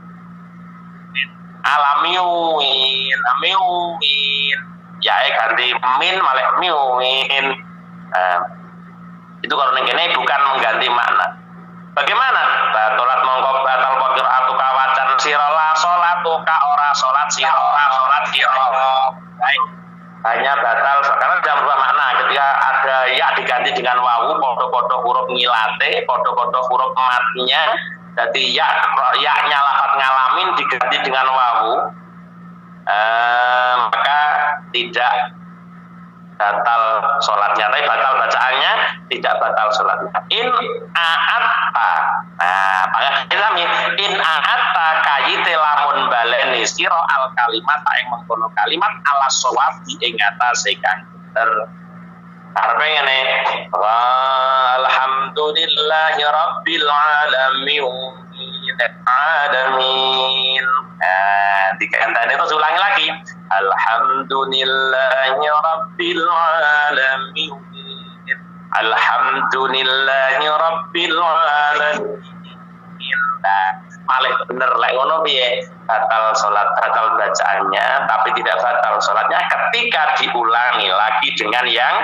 Alamiuin, amiuin, ya ganti min malah miuin. Itu kalau ini bukan mengganti makna. Bagaimana? Batolat mongko batal pokir atu kawacan sirola solatu ka ora solat sirola solat sirola. Baik. Hanya batal karena tidak berubah makna. Ketika ada ya diganti dengan wawu, podo-podo huruf ngilate, podo-podo huruf matnya. Jadi ya-nya lafaz ngalamin diganti dengan wawu, maka tidak batal sholatnya, tapi batal bacaannya, tidak batal sholatnya. In a'atta, in a'atta kayite lamun baleni siro al kalimat yang mengkono kalimat ala shawabi ing atase kang bener. Arep ngene. Alhamdulillahi rabbil alamin. Dikandani terus ulangi lagi. Alhamdulillahi rabbil alamin. Alhamdulillahi rabbil alamin. Malih bener lek ngono piye? Batal salat, batal bacaannya tapi tidak batal salatnya ketika diulangi lagi dengan yang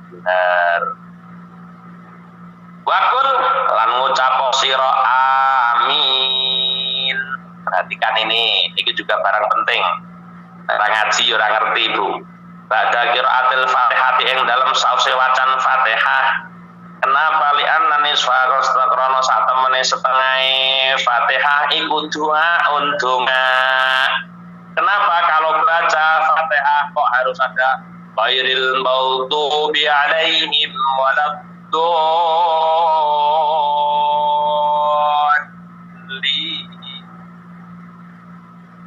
benar. Wakul lan ngucap sira amin. Perhatikan ini juga barang penting. Orang ngaji ora ngerti Bu. Ba'da qiraatil Fatihah ing dalam sause wacan Fatihah. Kenapa li'an nanis faros krono sak temene setengah Fatihah iku doa untungnya. Kenapa kalau baca Fatihah kok harus ada ghairil maghdubi alaihim waladdallin.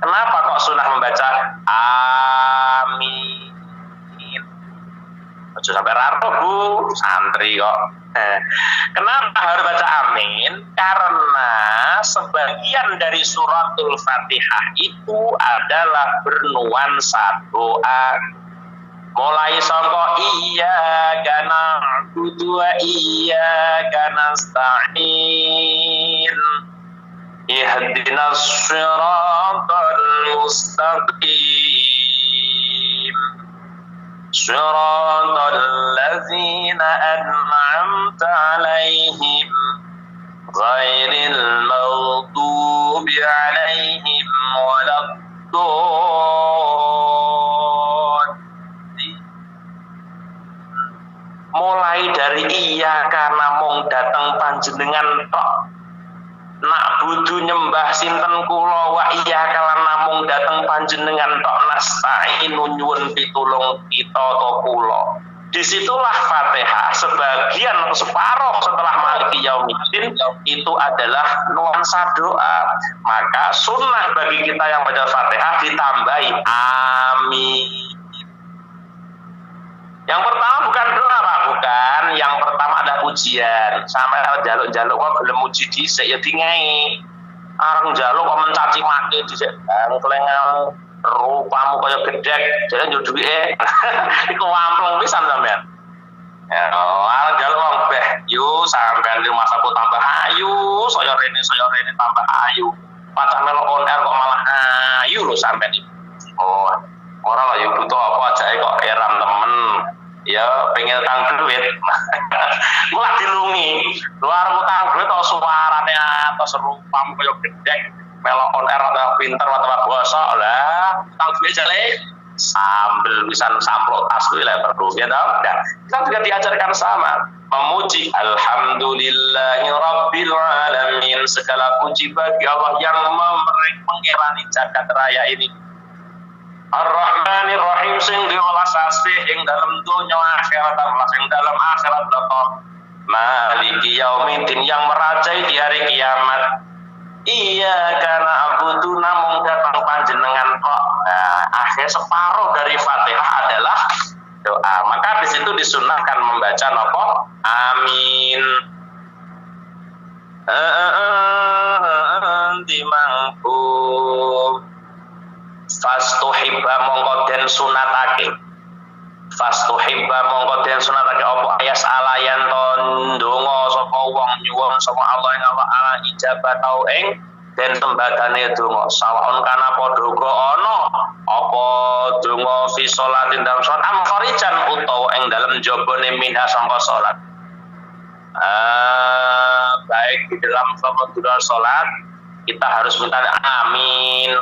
Kenapa kok sunnah membaca amin? Ojo sampai raro Bu, santri kok. Kenapa harus baca amin? Karena sebagian dari suratul Fatihah itu adalah bernuansa doa. Mulai sangka iya kana wa iya kana nasta'in. Ihdinas siratal mustaqim. Siratal ladzina an'amta 'alaihim ghairil maghdubi 'alaihim waladdallin. Mulai dari iya karena mung dateng panjenengan tok nak budu nyembah sinten kula wa iya kalan namung dateng panjenengan tok nasta'in nyuwun pitulung kita to kula. Disitulah Fatihah sebagian separuh setelah Maliki Yaumiddin itu adalah nuansa doa. Maka sunnah bagi kita yang baca Fatihah ditambahi amin. Yang pertama bukan doa Pak, bukan. Yang pertama ada pujian. Sampai jaluk-jaluk kok belum muji dhisik ya dingai. Areng jaluk kok mencaci maki dhisik. Ngklengamu rupamu kaya gedhek, jare yo duwike. Iku ampleng pisan sampean. Ya, areng jaluk wong beh, yo sampean di rumah sapu tambah ayu, saya rene tambah ayu. Patah melok on air kok malah ayu lho sampean iki. Oh, ora lah yo butuh apa aja kok heran temen. Ya pengen utang duit. Mulai dilungi. Luar utang duit atau suarane atau serupam koyo gedek. Melok on air atau pinter atau bosok lah. Utang duit jale sambil bisa samplok tas kuwi lah perlu ya tau. Nah, kita juga diajarkan sama memuji alhamdulillahi rabbil alamin, segala puji bagi Allah yang mengerani jagat raya ini. Ar-Rahmanir Rahim sing diwelas asih ing dalam dunya akhirat lan ing dalam akhirat lho. Maliki yaumiddin yang merajai di hari kiamat. Iya karena abudu namung datang panjenengan kok. Nah, akhir separuh dari Fatihah adalah doa. Maka di situ disunahkan membaca nopo amin. Dimangku fastuhibba mongko den sunatake. Fastuhibba mongko den sunatake apa ayas alayan ton ndonga sapa wong nyuwun sapa Allah ing Allah ala ijabah tau ing den tembagane donga sawaon kana padha uga ana apa donga fi sholatin dalam salat am kharijan utawa ing dalem jabane minha sangka salat. Baik di dalam salat kita harus minta amin.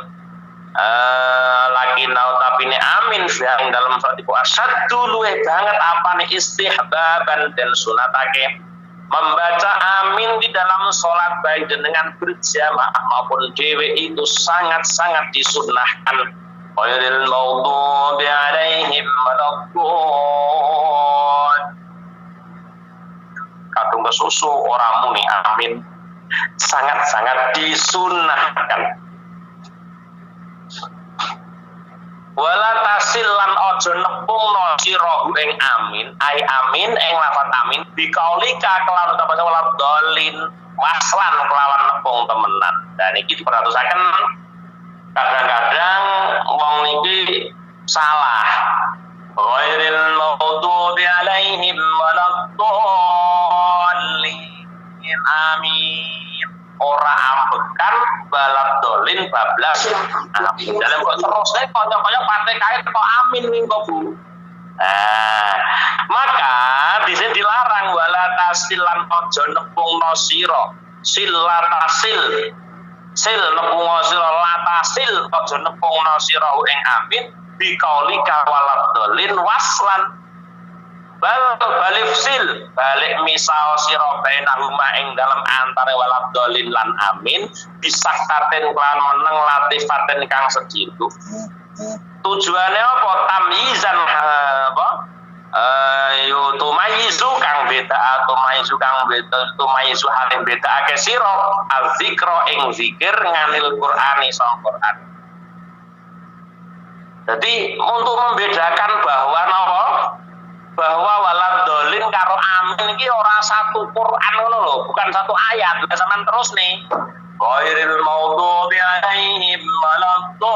Lagi nau tapi ini amin yang dalam salat iku asyaddu luweh banget apane istihbaban dan sunatake membaca amin di dalam sholat baik dengan berjamaah maupun dewe itu sangat-sangat disunnahkan. Ghairil maghdubi alaihim waladdallin. Kadung kesusu orang muni amin sangat-sangat disunnahkan. Wala tasil lan ojo nepungno sirahu ing amin ai amin ing lafat amin bikaulika kelawan utawa wala dolin waslan kelawan nepung temenan. Dan iki diperhatusaken kadang-kadang wong niki salah. Ghairil maghdubi alaihim waladdallin amin ora ambekan balap dolin bablas amin. Dalam kok terus kaya partai kaya kok amin ning kok Bu. Nah, maka di sini dilarang wala tasilan ojo nepungno sira. Silatasil. Sil nepungno sira latasil ojo nepungno sira ing amin bikaulika walad dolin waslan. Balifsil balik misal sira bainahuma ing dalam antara walad dolin lan amin bisakaten lan meneng latifaten kang segitu. Tujuannya apa? Tamyizan apa? Tumayizu kang beda tumayizu kang beda tumayizu halim beda ake sira azikra ing zikir nganil Qur'ani sang Qur'an. Jadi untuk membedakan bahwa napa? Bahwa walad dolin karo amin iki ora satu Quran ngono lho, bukan satu ayat. Sampeyan terus nih. Ghairil maghdubi alaihim waladdallin.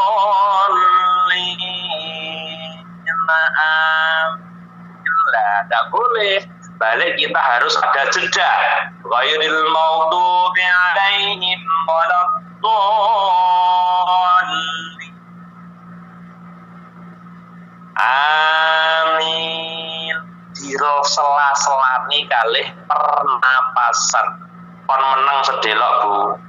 Lah, enggak boleh. Balik kita harus ada jeda. Ghairil maghdubi alaihim waladdallin. Amin. Diro sela-selani kalih pernapasan kon meneng sedelok Bu.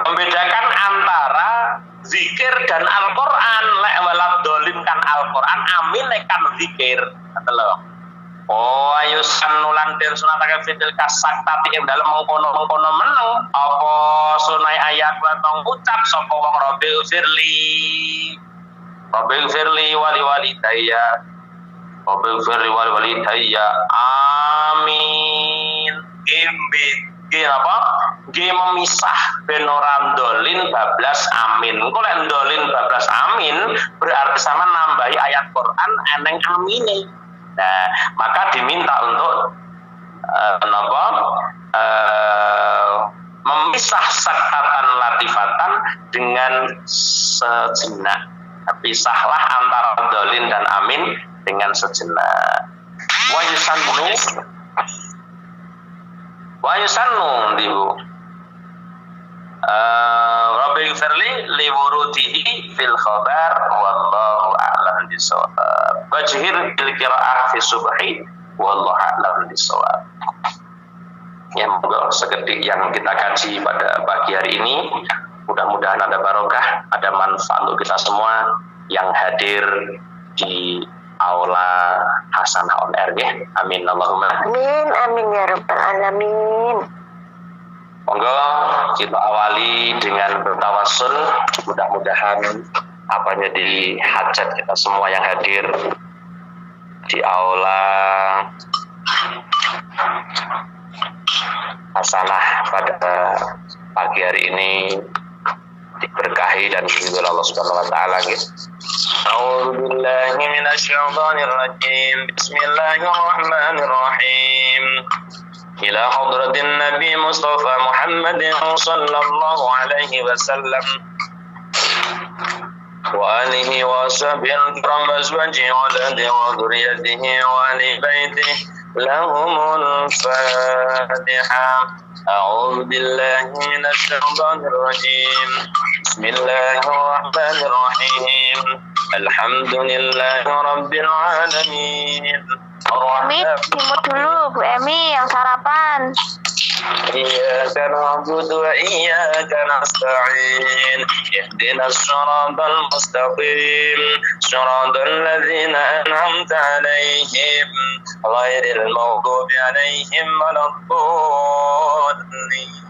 Membedakan antara zikir dan Al-Qur'an. Lek walad dolin kan Al-Qur'an, amin kan zikir. Ngoten. Oh ayo sanulan den sunatake fitil kasak tapi ing dalem mengkono-mengkono meneng apa sunai ayat watong ucap sapa wong Rabbil firli wali daya amin apa memisah ben ora ndolin bablas amin. Engko lek ndolin bablas amin berarti sama nambahi ayat Quran eneng amine. Nah, maka diminta untuk memisah sakatan latifatan dengan sejenak. Pisahlah antara dolin dan amin dengan sejenak. wa yusannu dibu Rabbi gfirli li wurudihi fil khabar wallahu a'lam bisawab. Wajhir bil qira'ah fi subhi wallahu a'lam bisawab. Ya, moga seketik yang kita kaji pada pagi hari ini mudah-mudahan ada barokah, ada manfaat untuk kita semua yang hadir di aula Hasanah on Air ya. Amin Allahumma. Amin, amin ya rabbal alamin. Monggo kita awali dengan bertawassul, mudah-mudahan apa yang jadi hajat kita semua yang hadir di aula Hasanah pada pagi hari ini diberkahi dan diridhoi Allah Subhanahu wa taala gitu. A'udzubillahi minasyaitonir rajim. Bismillahirrahmanirrahim. Ila hadratin Nabi Mustafa Muhammadin sallallahu alaihi wasallam wa alihi wa sahbihi kiram azwajihi wa alihi wa dhurriyyatihi wa ali baitihi lahumul Fatihah. A'udzu billahi minasy syaithanir rajim. Bismillahirrahmanirrahim. Alhamdulillahi rabbil alamin. Emi, timur dulu Bu Emi yang sarapan. إياك نعبد وإياك نستعين اهدنا الصراط المستقيم صراط الذين أنعمت عليهم غير المغضوب عليهم ولا الضالين.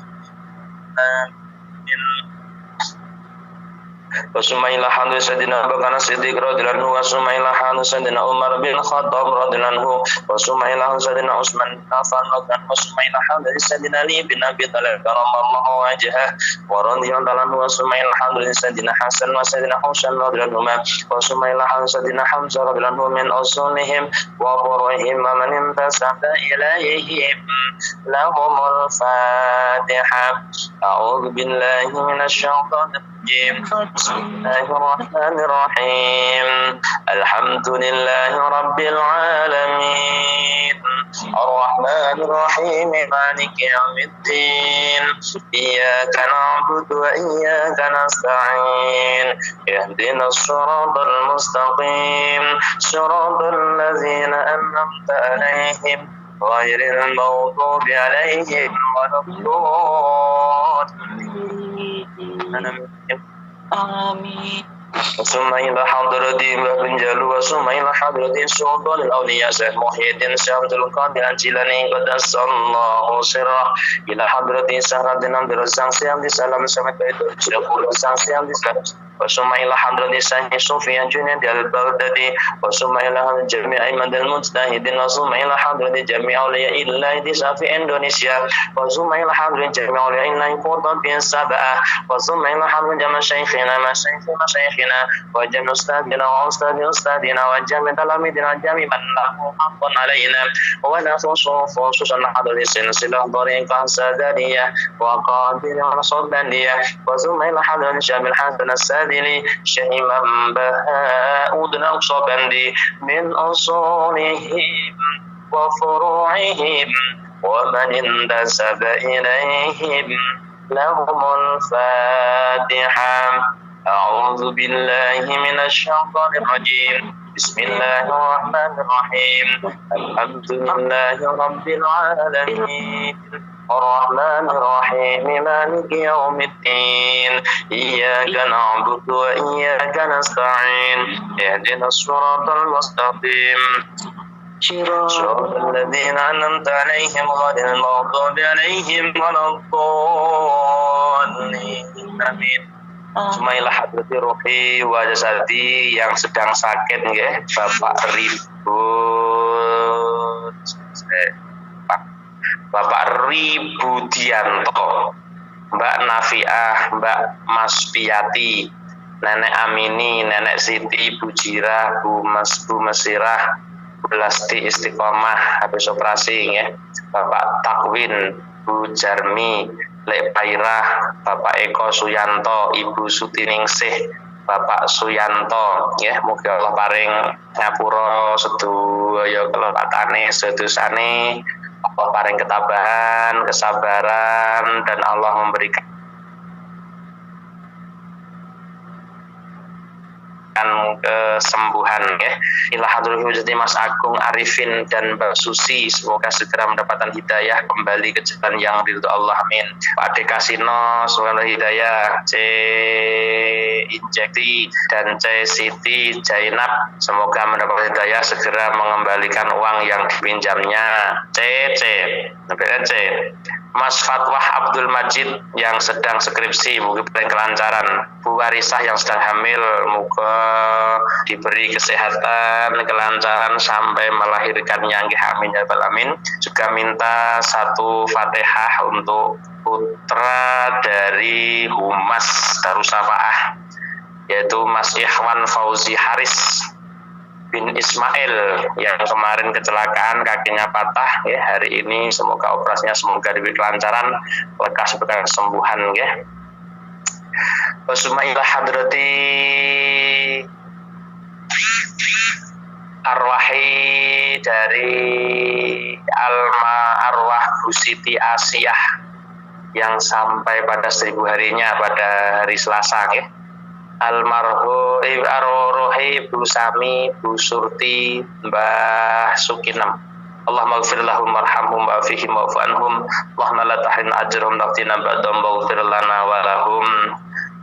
Wasumailah hanu sadina bakana siddiq radhiyallahu anhu wasumailah hanu sadina Umar bin Khattab radhiyallahu anhu wasumailah sadina Utsman bin Affan radhiyallahu anhu wasumailah hanu sadina Ali bin Abi Thalib karamallahu wajhah wa radhiyallahu anhu wasumailah hanu sadina Hasan wa sadina Husain radhiyallahu anhu wasumailah hanu sadina Hamzah radhiyallahu anhu min usulihim wa qur'ihim wa man intasaba ilaihim lahumul Fatihah. A'udzu billahi minasy syaithanir rajim. Bismillahirrahmanirrahim. Alhamdulillahi rabbil alamin. Ar-Rahmanir Rahim. Maliki yaumiddin. Iyyaka na'budu wa iyyaka nasta'in. Ihdinas siratal mustaqim. Siratal ladzina an'amta 'alaihim ghairil maghdubi 'alaihim waladdallin. Amin. Wasumailah hadrati Mbah Jalu wasumailah hadrati Sultan al-Awliya Syekh Muhyiddin Syekh Abdul Qadir Al-Jilani qaddasallahu sirrah ila hadrati Sahratin Abdul Razak Syekh di salam sampai itu Syekh Syekh di salam wasumailah hadrati Syekh Sufyan Junaid al-Baghdadi wasumailah jami'i madal mujtahidin wasumailah hadrati jami'i awliya illah di Safi Indonesia wasumailah hadrati jami'i awliya illah Kota bin Sabah wasumailah hadrati jami'i syekhina masyayikhina wa jami' ustadina wa ustadina wa jami' talamidina wa jami' man lahu haqqun alaina wa khususan hadrati silsilah tariqah sadariyah wa qadir wa sadaniyah wa sumailah hadrati Syamil Hasan as-Sadili Syahimam Baha'udna Uqsabandi min usulihim wa furu'ihim wa man intasaba ilaihim lahumul Fatihah. A'udzu billahi minasy syaithanir rajim. Bismillahirrahmanirrahim. Alhamdulillahi rabbil alamin. Ar-Rahmanir Rahim. Maliki yaumiddin. Iyyaka na'budu wa iyyaka nasta'in. Ihdinas siratal mustaqim. Shiratal ladzina an'amta 'alaihim ghairil maghdubi 'alaihim waladdallin. Amin. Sumailah hadrati ruhi wa jasadi yang sedang sakit nggih Bapak Ribudianto, Mbak Nafiah, Mbak Mas Piyati, Nenek Amini, Nenek Siti, Bu Jirah, Bu Mesirah, Bu Lasti Istiqomah habis operasi nggih. Bapak Takwin, Bu Jarmi, Lek Pairah, Bapak Eko Suyanto, Ibu Sutiningsih, Bapak Suyanto ya, muga Allah paring ngapura sedaya kelepatane sedosane, Allah paring ketabahan, kesabaran, dan Allah memberikan kesembuhan ya. Ila hadratil wujudi Mas Agung Arifin dan Mbak Susi, semoga segera mendapatkan hidayah kembali ke jalan yang ridho Allah, amin. Pak Ade Kasino, semoga hidayah. C Injekti dan C Siti Jainab, semoga mendapat hidayah segera mengembalikan uang yang dipinjamnya. C Mas Fatwah Abdul Majid yang sedang skripsi, mungkin paling kelancaran. Bu Warisah yang sedang hamil, moga diberi kesehatan, kelancaran sampai melahirkannya, amin ya rabbal alamin. Juga minta satu Fatihah untuk putra dari Humas Darussafaah, yaitu Mas Ikhwan Fauzi Haris bin Ismail yang kemarin kecelakaan, kakinya patah ya. Hari ini semoga operasinya semoga diberi kelancaran, lekas berkah kesembuhan ya. Wasuma ila hadrati arwahi dari alma arwah Bu Siti Asiyah yang sampai pada 1000 harinya pada hari Selasa ya. Almarhum Arrohi Bu Sami, Bu Surti, Mbah Sukinem. Allahumma gfir lahum warhamhum wa'afihim wa'fu anhum. Allahumma la tahrin ajrahum naftina ba'dahum waghfir lana wa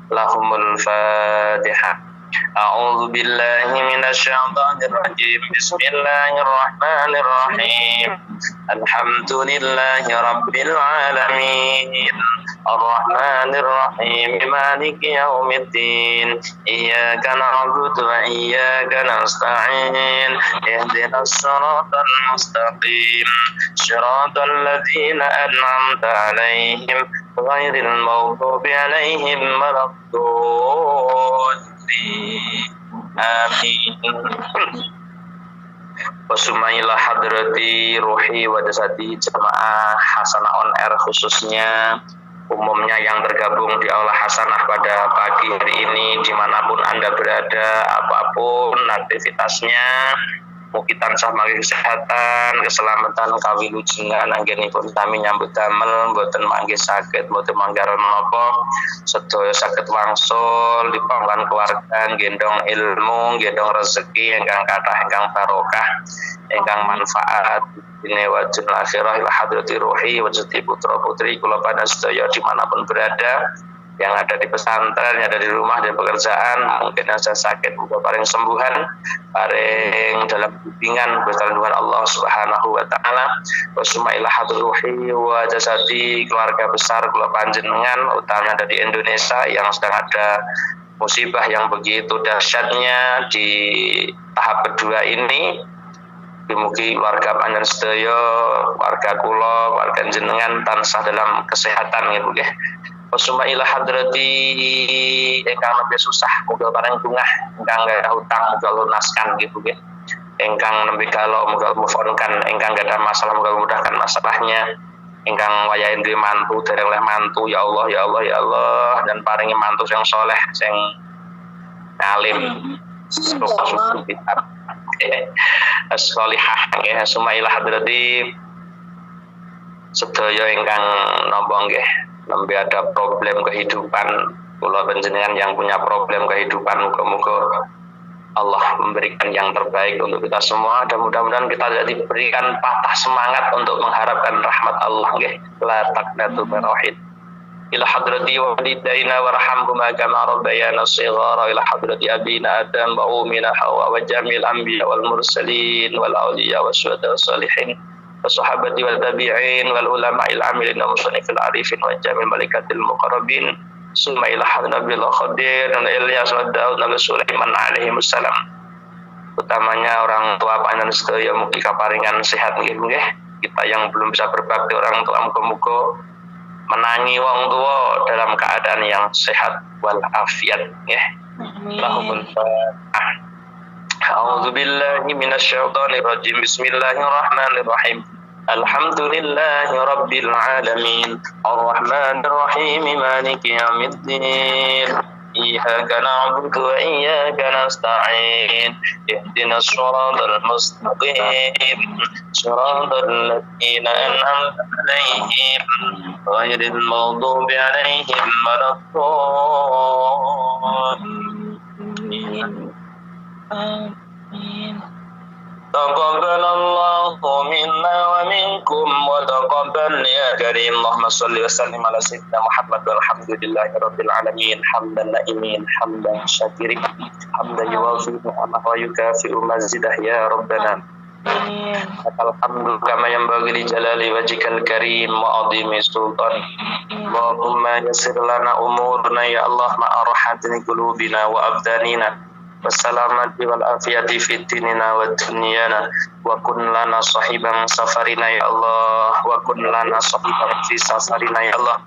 lahumul Fatihah. A'udzu billahi minasyaitonir rajim. Bismillahirrahmanirrahim. Alhamdulillahi rabbil alamin. Ar-Rahmanir Rahim. Maliki yaumiddin. Iyyaka na'budu wa iyyaka nasta'in. Ihdinas siratal mustaqim. Shiratal ladzina an'amta 'alaihim ghairil maghdubi 'alaihim waladdallin. Amin. Wasumailah hadrati ruhi wa jasadi jamaah Hasanah on air, khususnya umumnya yang tergabung di Aula Hasanah pada pagi hari ini, dimanapun Anda berada, apapun aktivitasnya, mugi tansah mangke kesehatan, keselamatan, kawilujengan anggenipun kami nyambut damel, mboten mangke sakit, mboten manggaran menapa, sedaya saged wangsul dipanglan keluarga, gendong ilmu, gendong rezeki ingkang kathah, ingkang barokah, ingkang manfaat ini wajib akhirah ila hadrati ruhi wajib putra putri kula pada sedaya dimanapun berada, yang ada di pesantren, yang ada di rumah dan pekerjaan, mungkin ada sakit, buka paling sembuhan, paling dalam bimbingan bertolongan Allah Subhanahu wa taala. Wasuma ila hadruhi wa jasadi keluarga besar kula panjenengan, utamanya dari Indonesia yang sedang ada musibah yang begitu dahsyatnya di tahap kedua ini. Mugi warga panjenengan sedaya, warga kula, warga jenengan tansah dalam kesehatan nggih nggih. Wasuma ila hadrati ingkang lebih susah, muga bareng bungah, ingkang gadah hutang muga lunaskan nggih nggih. Ingkang nembe galau muga mufonkan, ingkang gadah masalah muga mudahkan masalahnya. Ingkang wayahe duwe mantu dereng oleh mantu, ya Allah ya Allah ya Allah, dan paringi mantu sing saleh, sing alim. Subhanallah. As-solihah nggih, sumailah hadrati sedaya ingkang napa nggih nembe ada problem kehidupan, kula panjenengan yang punya problem kehidupan, muga-muga Allah memberikan yang terbaik untuk kita semua, dan mudah-mudahan kita diberikan patah semangat untuk mengharapkan rahmat Allah nggih. La taqnatu min rahmat ila hadrati walidaina warhamhuma kama rabbayana shighara, ila hadrati abina adam wa ummina hawa wa jamil anbiya wal mursalin wal awliya wasyuhada wassalihin wassahabati wal tabi'in wal ulama il amilin wa musannifil arifin wa jamil malaikatil muqarrabin summa ila hadratil khadir dan Ilyas wa Daud nabi Sulaiman alaihi wassalam. Utamanya orang tua panjenengan sedaya mugi kaparingan sehat nggih nggih. Kita yang belum bisa berbakti orang tua muga-muga menangi wong tua dalam keadaan yang sehat wal afiat ya. Allahumma a'udzu billahi minasyaitonir rajim. Bismillahirrahmanirrahim. Alhamdulillahi rabbil alamin. Arrahmanir rahim. Maliki yaumiddin. إياك نعبد وإياك نستعين اهدنا الصراط المستقيم صراط الذين أنعمت عليهم غير المغضوب عليهم ولا الضالين آمين تقبل الله منا ومنكم وتقبل يا كريم اللهم صل وسلم على سيدنا محمد والحمد لله رب العالمين حمدا نائمين حمدا شاكرين حمدا يوافي نعمه ويكافئ مزيده يا ربنا الحمد كما ينبغي لجلال وجهك الكريم وعظيم سلطان اللهم يسر لنا امورنا يا الله مع راحة قلوبنا وابداننا والسلامة والعافية في ديننا ودنيانا وكن لنا صاحبا سفرنا يا الله وكن لنا صاحبا في سفرنا يا الله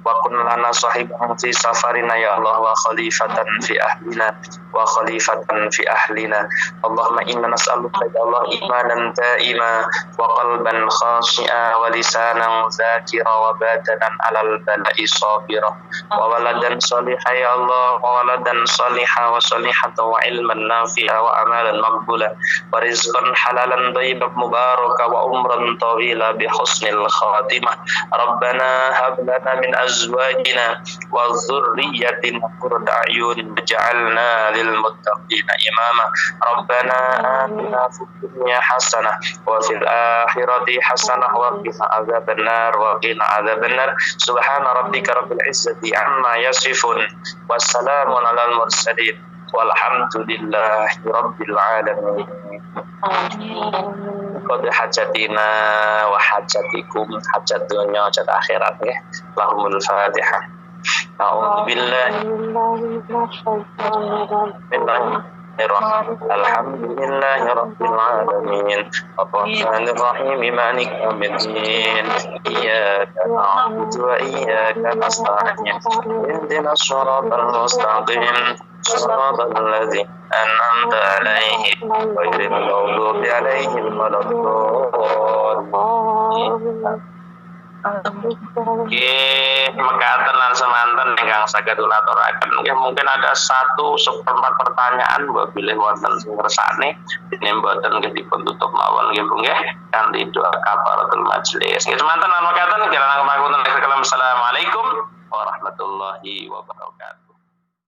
وكن لنا صاحبا في سفرنا يا الله وخليفة في أهلنا وخليفة في أهلنا اللهم إنا نسألك يا الله إيمانا دائما وقلبا خاشعا ولسانا ذاكرا وبدنا على البلاء صابرا وولدا صالحا يا الله وولدا صالحا وصالحة وعلما نافعا وأمالا مقبولا ورزقا حلالا طيبا مباركا وعمرا طويلا بحسن الخاتمة ربنا هب لنا من أزواجنا وذريتنا قرة أعين واجعلنا للمتقين إماما ربنا آتنا في الدنيا حسنة وفي الآخرة حسنة وقنا عذاب النار وقنا عذاب النار سبحان ربك رب العزة عما يصفون والسلام على المرسلين والحمد لله رب العالمين qad hajatina wa hajatikum hajat dunya hajat akhirat ya lahumul fatihah a'udzu billahi alhamdulillahi rabbil alamin arrahmanir rahim maliki yaumiddin iyyaka na'budu wa iyyaka nasta'in ihdinas siratal mustaqim صراط الذين أنعمت عليهم غير المغضوب عليهم ولا الضالين. Mekaten lan semanten ingkang saged ulaturaken. Mungkin ada 1/4 pertanyaan mbok bilih wonten sing ngersane dene mboten nggih dipun tutup mawon nggih Bu nggih kanthi doa kafaratul majelis. Nggih semanten lan mekaten kirang langkung Assalamualaikum warahmatullahi wabarakatuh.